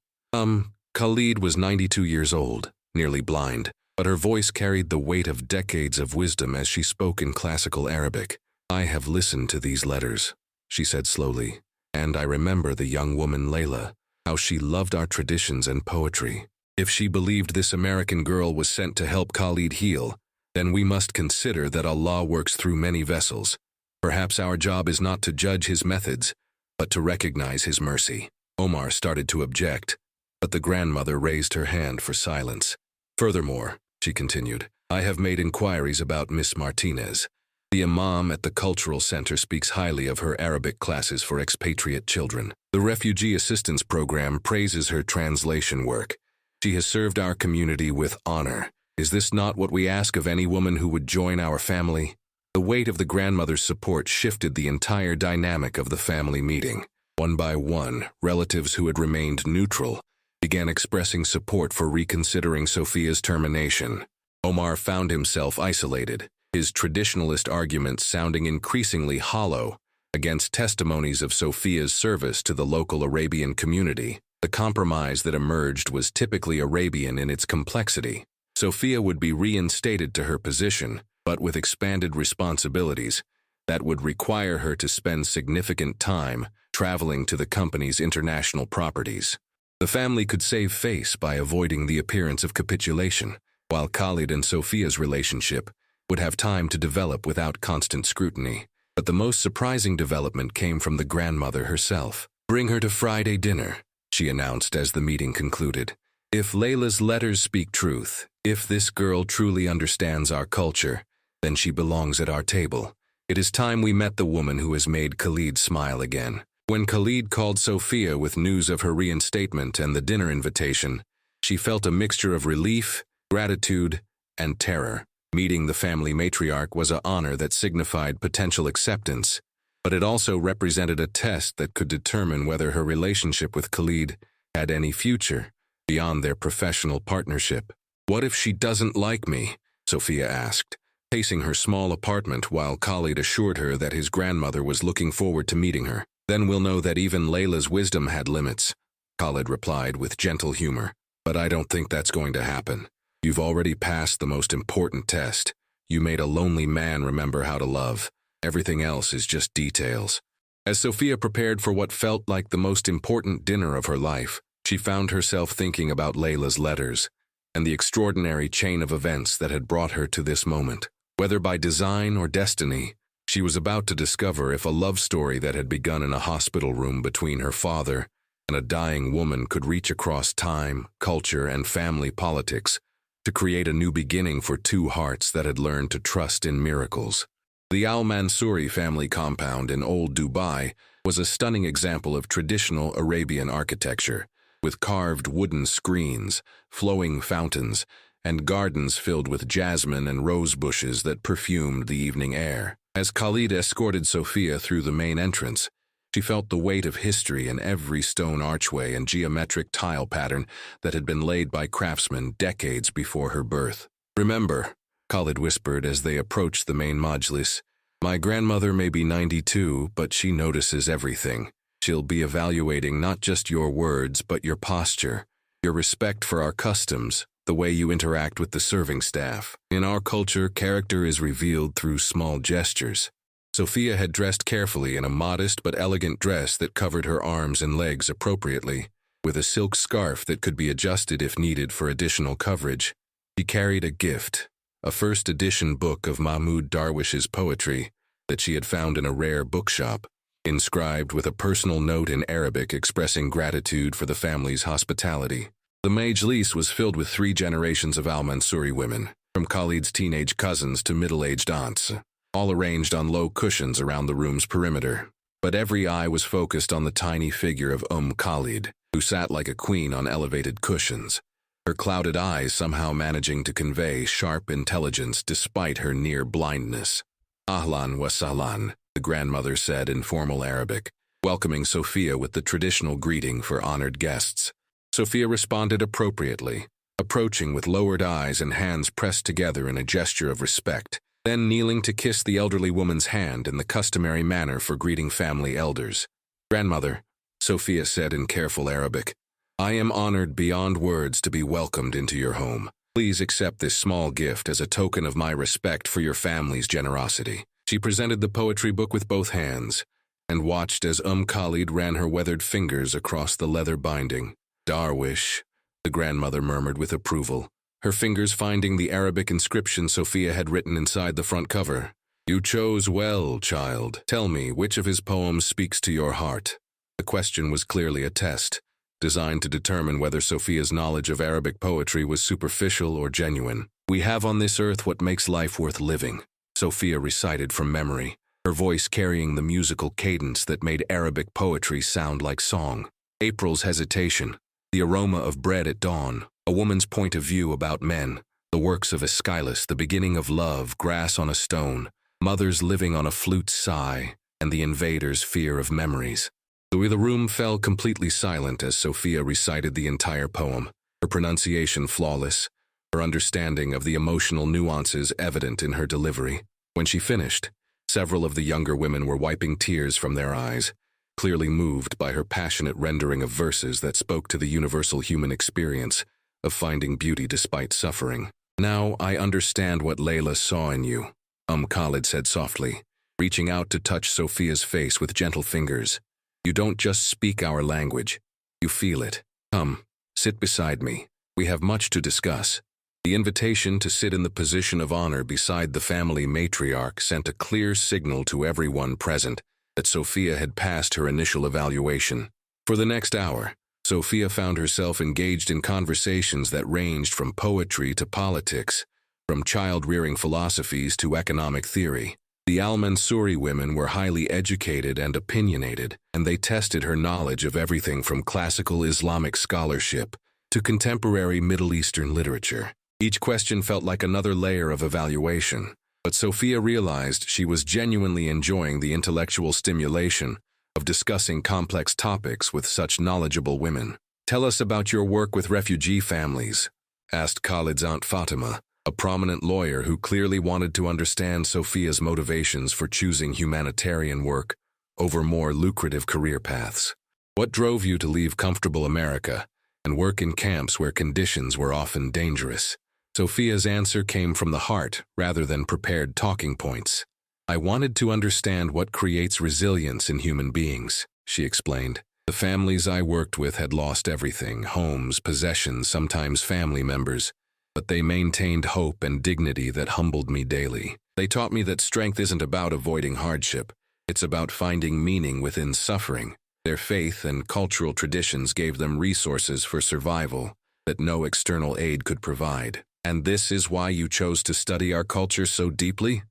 Khalid was 92 years old, nearly blind, but her voice carried the weight of decades of wisdom as she spoke in classical Arabic. "I have listened to these letters," she said slowly, "and I remember the young woman Layla, how she loved our traditions and poetry. If she believed this American girl was sent to help Khalid heal, then we must consider that Allah works through many vessels. Perhaps our job is not to judge his methods, but to recognize his mercy." Omar started to object, but the grandmother raised her hand for silence. "Furthermore," she continued, "I have made inquiries about Miss Martinez. The imam at the cultural center speaks highly of her Arabic classes for expatriate children. The Refugee Assistance Program praises her translation work. She has served our community with honor. Is this not what we ask of any woman who would join our family?" The weight of the grandmother's support shifted the entire dynamic of the family meeting. One by one, relatives who had remained neutral began expressing support for reconsidering Sophia's termination. Omar found himself isolated, his traditionalist arguments sounding increasingly hollow against testimonies of Sophia's service to the local Arabian community. The compromise that emerged was typically Arabian in its complexity. Sophia would be reinstated to her position, but with expanded responsibilities that would require her to spend significant time traveling to the company's international properties. The family could save face by avoiding the appearance of capitulation, while Khalid and Sophia's relationship would have time to develop without constant scrutiny. But the most surprising development came from the grandmother herself. "Bring her to Friday dinner," she announced as the meeting concluded. "If Layla's letters speak truth, if this girl truly understands our culture, then she belongs at our table. It is time we met the woman who has made Khalid smile again." When Khalid called Sophia with news of her reinstatement and the dinner invitation, she felt a mixture of relief, gratitude, and terror. Meeting the family matriarch was an honor that signified potential acceptance, but it also represented a test that could determine whether her relationship with Khalid had any future beyond their professional partnership. "What if she doesn't like me?" Sophia asked, pacing her small apartment while Khalid assured her that his grandmother was looking forward to meeting her. "Then we'll know that even Layla's wisdom had limits," Khalid replied with gentle humor. "But I don't think that's going to happen. You've already passed the most important test. You made a lonely man remember how to love. Everything else is just details." As Sophia prepared for what felt like the most important dinner of her life, she found herself thinking about Layla's letters and the extraordinary chain of events that had brought her to this moment. Whether by design or destiny, she was about to discover if a love story that had begun in a hospital room between her father and a dying woman could reach across time, culture, and family politics to create a new beginning for two hearts that had learned to trust in miracles. The Al-Mansouri family compound in Old Dubai was a stunning example of traditional Arabian architecture, with carved wooden screens, flowing fountains, and gardens filled with jasmine and rose bushes that perfumed the evening air. As Khalid escorted Sophia through the main entrance, she felt the weight of history in every stone archway and geometric tile pattern that had been laid by craftsmen decades before her birth. "Remember," Khalid whispered as they approached the main majlis, "my grandmother may be 92, but she notices everything. She'll be evaluating not just your words, but your posture, your respect for our customs, the way you interact with the serving staff. In our culture, character is revealed through small gestures." Sophia had dressed carefully in a modest but elegant dress that covered her arms and legs appropriately, with a silk scarf that could be adjusted if needed for additional coverage. She carried a gift, a first-edition book of Mahmoud Darwish's poetry that she had found in a rare bookshop, inscribed with a personal note in Arabic expressing gratitude for the family's hospitality. The majlis was filled with 3 generations of Al-Mansouri women, from Khalid's teenage cousins to middle-aged aunts, all arranged on low cushions around the room's perimeter. But every eye was focused on the tiny figure of Khalid, who sat like a queen on elevated cushions, her clouded eyes somehow managing to convey sharp intelligence despite her near blindness. "Ahlan wa sahlan," the grandmother said in formal Arabic, welcoming Sophia with the traditional greeting for honored guests. Sophia responded appropriately, approaching with lowered eyes and hands pressed together in a gesture of respect, then kneeling to kiss the elderly woman's hand in the customary manner for greeting family elders. "Grandmother," Sophia said in careful Arabic, "I am honored beyond words to be welcomed into your home. Please accept this small gift as a token of my respect for your family's generosity." She presented the poetry book with both hands and watched as Khalid ran her weathered fingers across the leather binding. "Darwish," the grandmother murmured with approval, her fingers finding the Arabic inscription Sophia had written inside the front cover. "You chose well, child. Tell me, which of his poems speaks to your heart?" The question was clearly a test, designed to determine whether Sophia's knowledge of Arabic poetry was superficial or genuine. "We have on this earth what makes life worth living," Sophia recited from memory, her voice carrying the musical cadence that made Arabic poetry sound like song. "April's hesitation, the aroma of bread at dawn, a woman's point of view about men, the works of Aeschylus, the beginning of love, grass on a stone, mothers living on a flute's sigh, and the invader's fear of memories." The room fell completely silent as Sophia recited the entire poem, her pronunciation flawless, her understanding of the emotional nuances evident in her delivery. When she finished, several of the younger women were wiping tears from their eyes, clearly moved by her passionate rendering of verses that spoke to the universal human experience of finding beauty despite suffering. "Now I understand what Layla saw in you," Khalid said softly, reaching out to touch Sophia's face with gentle fingers. "You don't just speak our language, you feel it. Come, sit beside me. We have much to discuss." The invitation to sit in the position of honor beside the family matriarch sent a clear signal to everyone present that Sophia had passed her initial evaluation. For the next hour, Sophia found herself engaged in conversations that ranged from poetry to politics, from child-rearing philosophies to economic theory. The Al-Mansouri women were highly educated and opinionated, and they tested her knowledge of everything from classical Islamic scholarship to contemporary Middle Eastern literature. Each question felt like another layer of evaluation, but Sophia realized she was genuinely enjoying the intellectual stimulation of discussing complex topics with such knowledgeable women. "Tell us about your work with refugee families," asked Khalid's Aunt Fatima, a prominent lawyer who clearly wanted to understand Sophia's motivations for choosing humanitarian work over more lucrative career paths. "What drove you to leave comfortable America and work in camps where conditions were often dangerous?" Sophia's answer came from the heart rather than prepared talking points. "I wanted to understand what creates resilience in human beings," she explained. "The families I worked with had lost everything, homes, possessions, sometimes family members, but they maintained hope and dignity that humbled me daily. They taught me that strength isn't about avoiding hardship, it's about finding meaning within suffering. Their faith and cultural traditions gave them resources for survival that no external aid could provide." "And this is why you chose to study our culture so deeply?"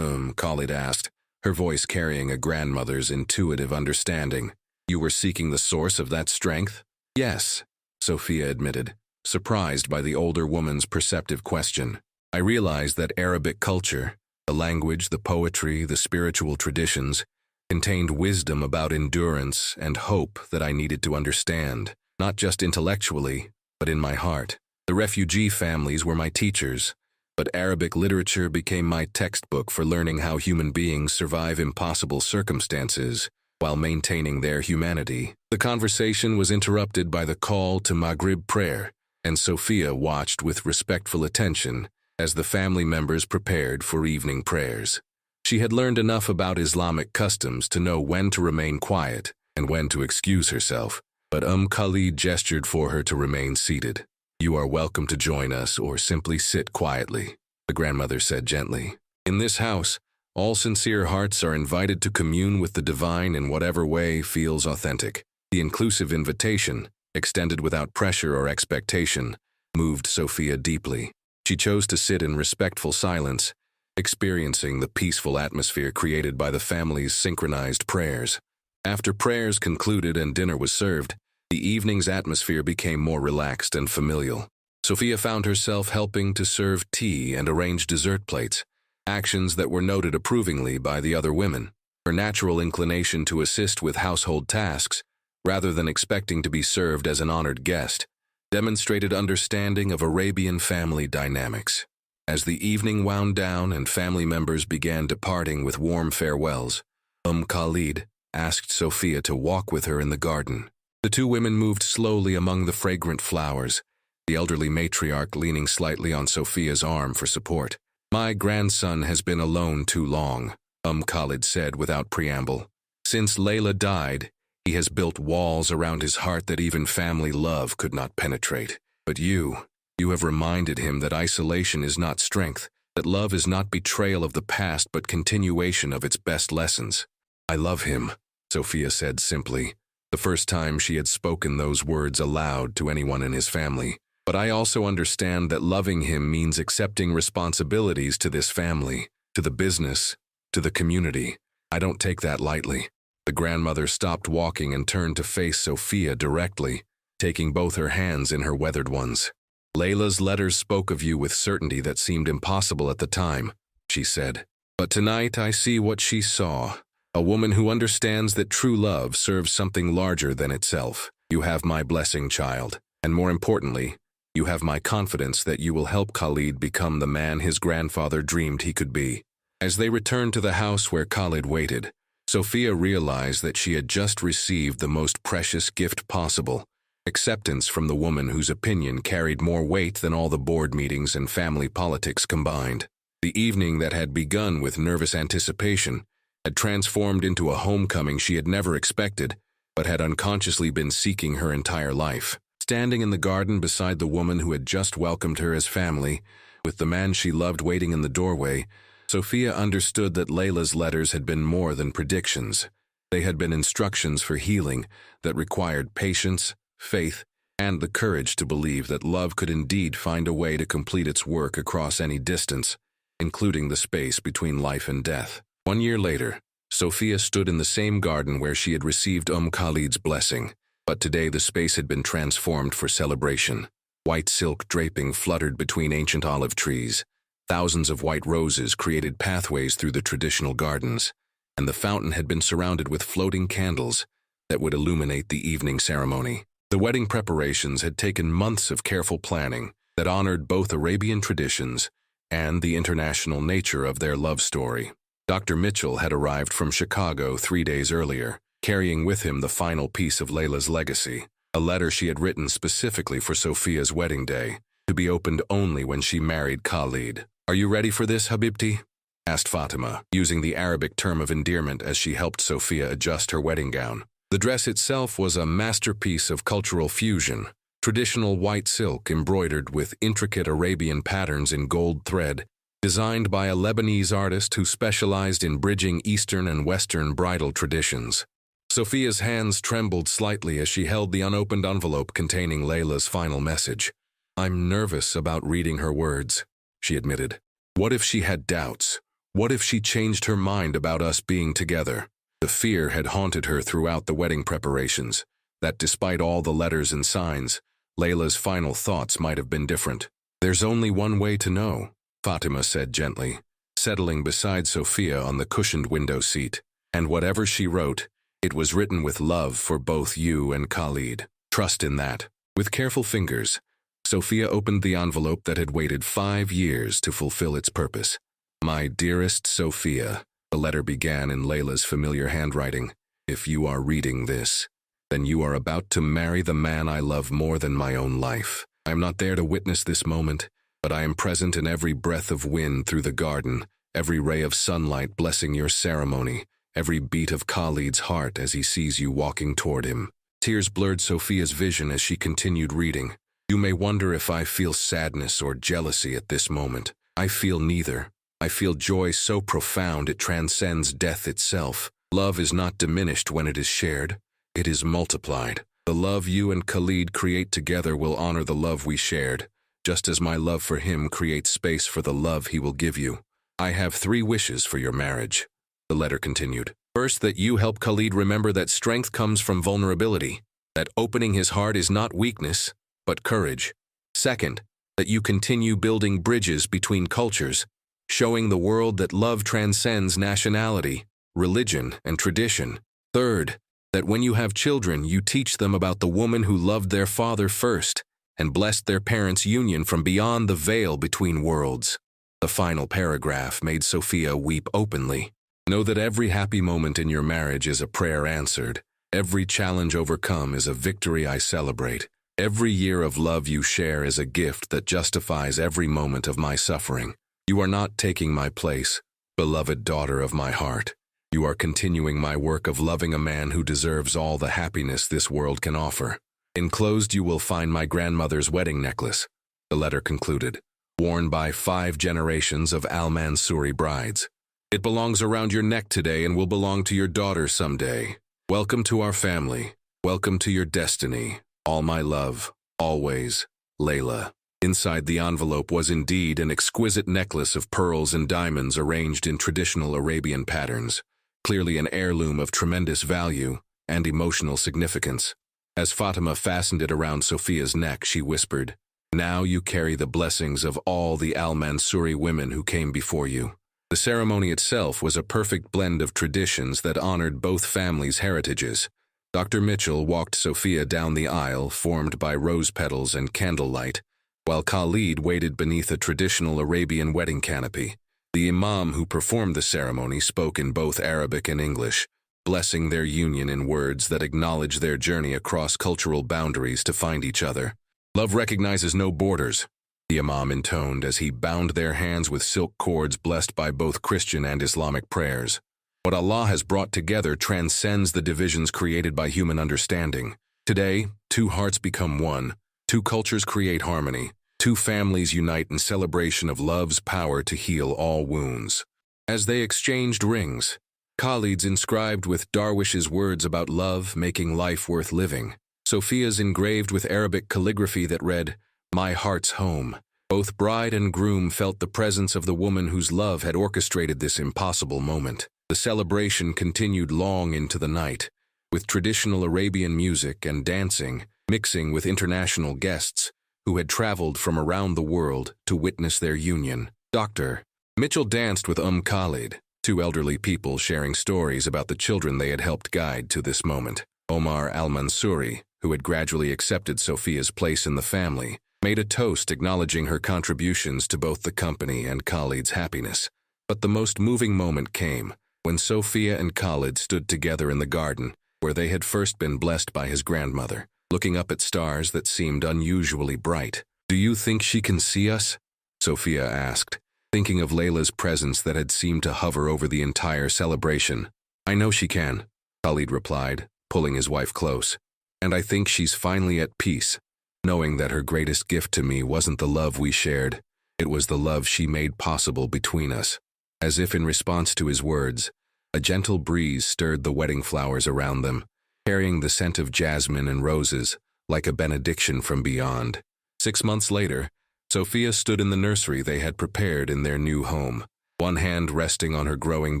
Khalid asked, her voice carrying a grandmother's intuitive understanding. "You were seeking the source of that strength?" "Yes," Sophia admitted, surprised by the older woman's perceptive question. "I realized that Arabic culture, the language, the poetry, the spiritual traditions, contained wisdom about endurance and hope that I needed to understand, not just intellectually, but in my heart. The refugee families were my teachers, but Arabic literature became my textbook for learning how human beings survive impossible circumstances while maintaining their humanity." The conversation was interrupted by the call to Maghrib prayer, and Sophia watched with respectful attention as the family members prepared for evening prayers. She had learned enough about Islamic customs to know when to remain quiet and when to excuse herself, but Khalid gestured for her to remain seated. "You are welcome to join us or simply sit quietly," the grandmother said gently. "In this house, all sincere hearts are invited to commune with the divine in whatever way feels authentic." The inclusive invitation, extended without pressure or expectation, moved Sophia deeply. She chose to sit in respectful silence, experiencing the peaceful atmosphere created by the family's synchronized prayers. After prayers concluded and dinner was served, the evening's atmosphere became more relaxed and familial. Sophia found herself helping to serve tea and arrange dessert plates, actions that were noted approvingly by the other women. her natural inclination to assist with household tasks, rather than expecting to be served as an honored guest, demonstrated understanding of Arabian family dynamics. As the evening wound down and family members began departing with warm farewells, Khalid asked Sophia to walk with her in the garden. The two women moved slowly among the fragrant flowers, the elderly matriarch leaning slightly on Sophia's arm for support. "My grandson has been alone too long," Khalid said without preamble. "Since Layla died, he has built walls around his heart that even family love could not penetrate. But you have reminded him that isolation is not strength, that love is not betrayal of the past but continuation of its best lessons." "I love him," Sophia said simply, the first time she had spoken those words aloud to anyone in his family. "But I also understand that loving him means accepting responsibilities to this family, to the business, to the community. I don't take that lightly." The grandmother stopped walking and turned to face Sophia directly, taking both her hands in her weathered ones. "Layla's letters spoke of you with certainty that seemed impossible at the time," she said. "But tonight I see what she saw, a woman who understands that true love serves something larger than itself. You have my blessing, child, and more importantly, you have my confidence that you will help Khalid become the man his grandfather dreamed he could be." As they returned to the house where Khalid waited, Sophia realized that she had just received the most precious gift possible, acceptance from the woman whose opinion carried more weight than all the board meetings and family politics combined. The evening that had begun with nervous anticipation had transformed into a homecoming she had never expected, but had unconsciously been seeking her entire life. Standing in the garden beside the woman who had just welcomed her as family, with the man she loved waiting in the doorway, Sophia understood that Layla's letters had been more than predictions. They had been instructions for healing that required patience, faith, and the courage to believe that love could indeed find a way to complete its work across any distance, including the space between life and death. 1 year later, Sophia stood in the same garden where she had received Khalid's blessing, but today the space had been transformed for celebration. White silk draping fluttered between ancient olive trees. Thousands of white roses created pathways through the traditional gardens, and the fountain had been surrounded with floating candles that would illuminate the evening ceremony. The wedding preparations had taken months of careful planning that honored both Arabian traditions and the international nature of their love story. Dr. Mitchell had arrived from Chicago 3 days earlier, carrying with him the final piece of Layla's legacy, a letter she had written specifically for Sophia's wedding day, to be opened only when she married Khalid. "Are you ready for this, Habibti?" asked Fatima, using the Arabic term of endearment as she helped Sophia adjust her wedding gown. The dress itself was a masterpiece of cultural fusion, traditional white silk embroidered with intricate Arabian patterns in gold thread, designed by a Lebanese artist who specialized in bridging Eastern and Western bridal traditions. Sophia's hands trembled slightly as she held the unopened envelope containing Layla's final message. "I'm nervous about reading her words," she admitted. "What if she had doubts? What if she changed her mind about us being together?" The fear had haunted her throughout the wedding preparations, that despite all the letters and signs, Layla's final thoughts might have been different. "There's only one way to know," Fatima said gently, settling beside Sophia on the cushioned window seat. "And whatever she wrote, it was written with love for both you and Khalid. Trust in that." With careful fingers, Sophia opened the envelope that had waited 5 years to fulfill its purpose. "My dearest Sophia," the letter began in Layla's familiar handwriting, "if you are reading this, then you are about to marry the man I love more than my own life. I am not there to witness this moment, but I am present in every breath of wind through the garden, every ray of sunlight blessing your ceremony, every beat of Khalid's heart as he sees you walking toward him." Tears blurred Sophia's vision as she continued reading. "You may wonder if I feel sadness or jealousy at this moment. I feel neither. I feel joy so profound it transcends death itself. Love is not diminished when it is shared. It is multiplied. The love you and Khalid create together will honor the love we shared, just as my love for him creates space for the love he will give you. I have 3 wishes for your marriage," the letter continued. "First, that you help Khalid remember that strength comes from vulnerability, that opening his heart is not weakness, but courage. Second, that you continue building bridges between cultures, showing the world that love transcends nationality, religion, and tradition. Third, that when you have children, you teach them about the woman who loved their father first and blessed their parents' union from beyond the veil between worlds. The final paragraph made Sophia weep openly. Know that every happy moment in your marriage is a prayer answered. Every challenge overcome is a victory I celebrate. Every year of love you share is a gift that justifies every moment of my suffering. You are not taking my place, beloved daughter of my heart. You are continuing my work of loving a man who deserves all the happiness this world can offer. Enclosed you will find my grandmother's wedding necklace, the letter concluded, worn by 5 generations of Al-Mansouri brides. It belongs around your neck today and will belong to your daughter someday. Welcome to our family. Welcome to your destiny. All my love, always, Layla. Inside the envelope was indeed an exquisite necklace of pearls and diamonds arranged in traditional Arabian patterns, clearly an heirloom of tremendous value and emotional significance. As Fatima fastened it around Sophia's neck, she whispered, "Now you carry the blessings of all the Al-Mansouri women who came before you." The ceremony itself was a perfect blend of traditions that honored both families' heritages. Dr. Mitchell walked Sophia down the aisle formed by rose petals and candlelight, while Khalid waited beneath a traditional Arabian wedding canopy. The imam who performed the ceremony spoke in both Arabic and English, blessing their union in words that acknowledge their journey across cultural boundaries to find each other. Love recognizes no borders, the imam intoned as he bound their hands with silk cords blessed by both Christian and Islamic prayers. What Allah has brought together transcends the divisions created by human understanding. Today, 2 hearts become one, 2 cultures create harmony, 2 families unite in celebration of love's power to heal all wounds. As they exchanged rings, Khalid's inscribed with Darwish's words about love making life worth living, Sophia's engraved with Arabic calligraphy that read, "My heart's home." Both bride and groom felt the presence of the woman whose love had orchestrated this impossible moment. The celebration continued long into the night, with traditional Arabian music and dancing mixing with international guests who had traveled from around the world to witness their union. Dr. Mitchell danced with Khalid, 2 elderly people sharing stories about the children they had helped guide to this moment. Omar Al-Mansouri, who had gradually accepted Sophia's place in the family, made a toast acknowledging her contributions to both the company and Khalid's happiness. But the most moving moment came when Sophia and Khalid stood together in the garden where they had first been blessed by his grandmother, looking up at stars that seemed unusually bright. "Do you think she can see us?" Sophia asked, thinking of Layla's presence that had seemed to hover over the entire celebration. "I know she can," Khalid replied, pulling his wife close. "And I think she's finally at peace, knowing that her greatest gift to me wasn't the love we shared, it was the love she made possible between us." As if in response to his words, a gentle breeze stirred the wedding flowers around them, carrying the scent of jasmine and roses, like a benediction from beyond. 6 months later, Sophia stood in the nursery they had prepared in their new home, one hand resting on her growing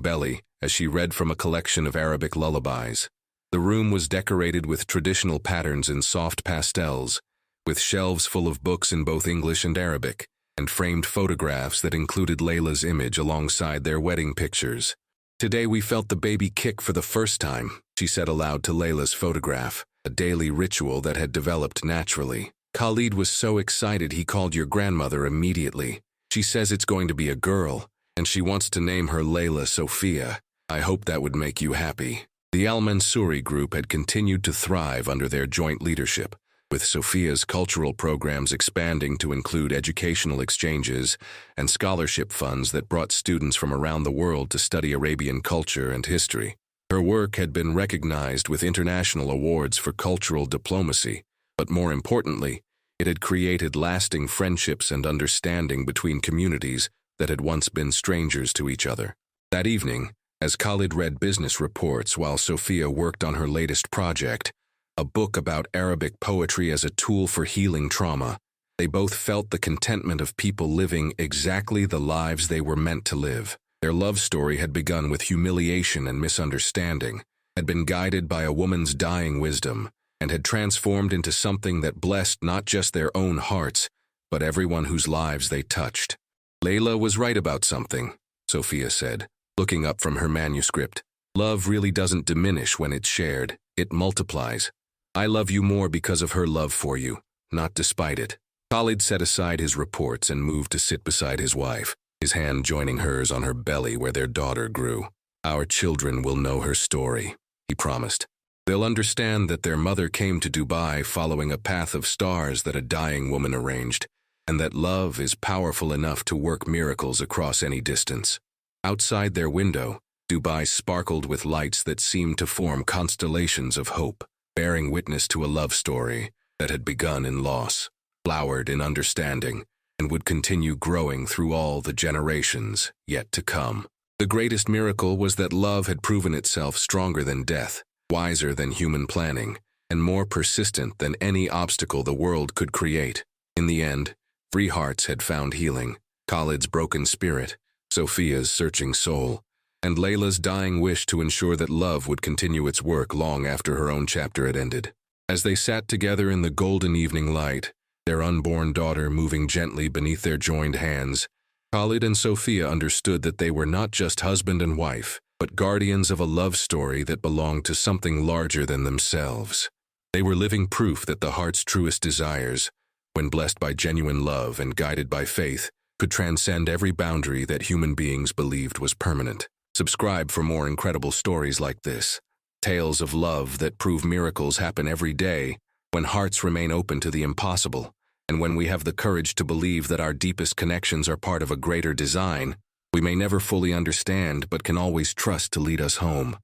belly as she read from a collection of Arabic lullabies. The room was decorated with traditional patterns in soft pastels, with shelves full of books in both English and Arabic, and framed photographs that included Layla's image alongside their wedding pictures. "Today we felt the baby kick for the first time," she said aloud to Layla's photograph, a daily ritual that had developed naturally. "Khalid was so excited he called your grandmother immediately. She says it's going to be a girl, and she wants to name her Layla Sophia. I hope that would make you happy." The Al-Mansouri group had continued to thrive under their joint leadership, with Sophia's cultural programs expanding to include educational exchanges and scholarship funds that brought students from around the world to study Arabian culture and history. Her work had been recognized with international awards for cultural diplomacy, but more importantly, it had created lasting friendships and understanding between communities that had once been strangers to each other. That evening, as Khalid read business reports while Sophia worked on her latest project, a book about Arabic poetry as a tool for healing trauma, they both felt the contentment of people living exactly the lives they were meant to live. Their love story had begun with humiliation and misunderstanding, had been guided by a woman's dying wisdom, and had transformed into something that blessed not just their own hearts, but everyone whose lives they touched. "Layla was right about something," Sophia said, looking up from her manuscript. Love really doesn't diminish when it's shared, it multiplies. I love you more because of her love for you, not despite it. Khalid set aside his reports and moved to sit beside his wife, his hand joining hers on her belly where their daughter grew. Our children will know her story, he promised. They'll understand that their mother came to Dubai following a path of stars that a dying woman arranged, and that love is powerful enough to work miracles across any distance. Outside their window, Dubai sparkled with lights that seemed to form constellations of hope, bearing witness to a love story that had begun in loss, flowered in understanding, and would continue growing through all the generations yet to come. The greatest miracle was that love had proven itself stronger than death, wiser than human planning, and more persistent than any obstacle the world could create. In the end, 3 hearts had found healing: Khalid's broken spirit, Sophia's searching soul, and Layla's dying wish to ensure that love would continue its work long after her own chapter had ended. As they sat together in the golden evening light, their unborn daughter moving gently beneath their joined hands, Khalid and Sophia understood that they were not just husband and wife, but guardians of a love story that belonged to something larger than themselves. They were living proof that the heart's truest desires, when blessed by genuine love and guided by faith, could transcend every boundary that human beings believed was permanent. Subscribe for more incredible stories like this. Tales of love that prove miracles happen every day when hearts remain open to the impossible, and when we have the courage to believe that our deepest connections are part of a greater design we may never fully understand but can always trust to lead us home.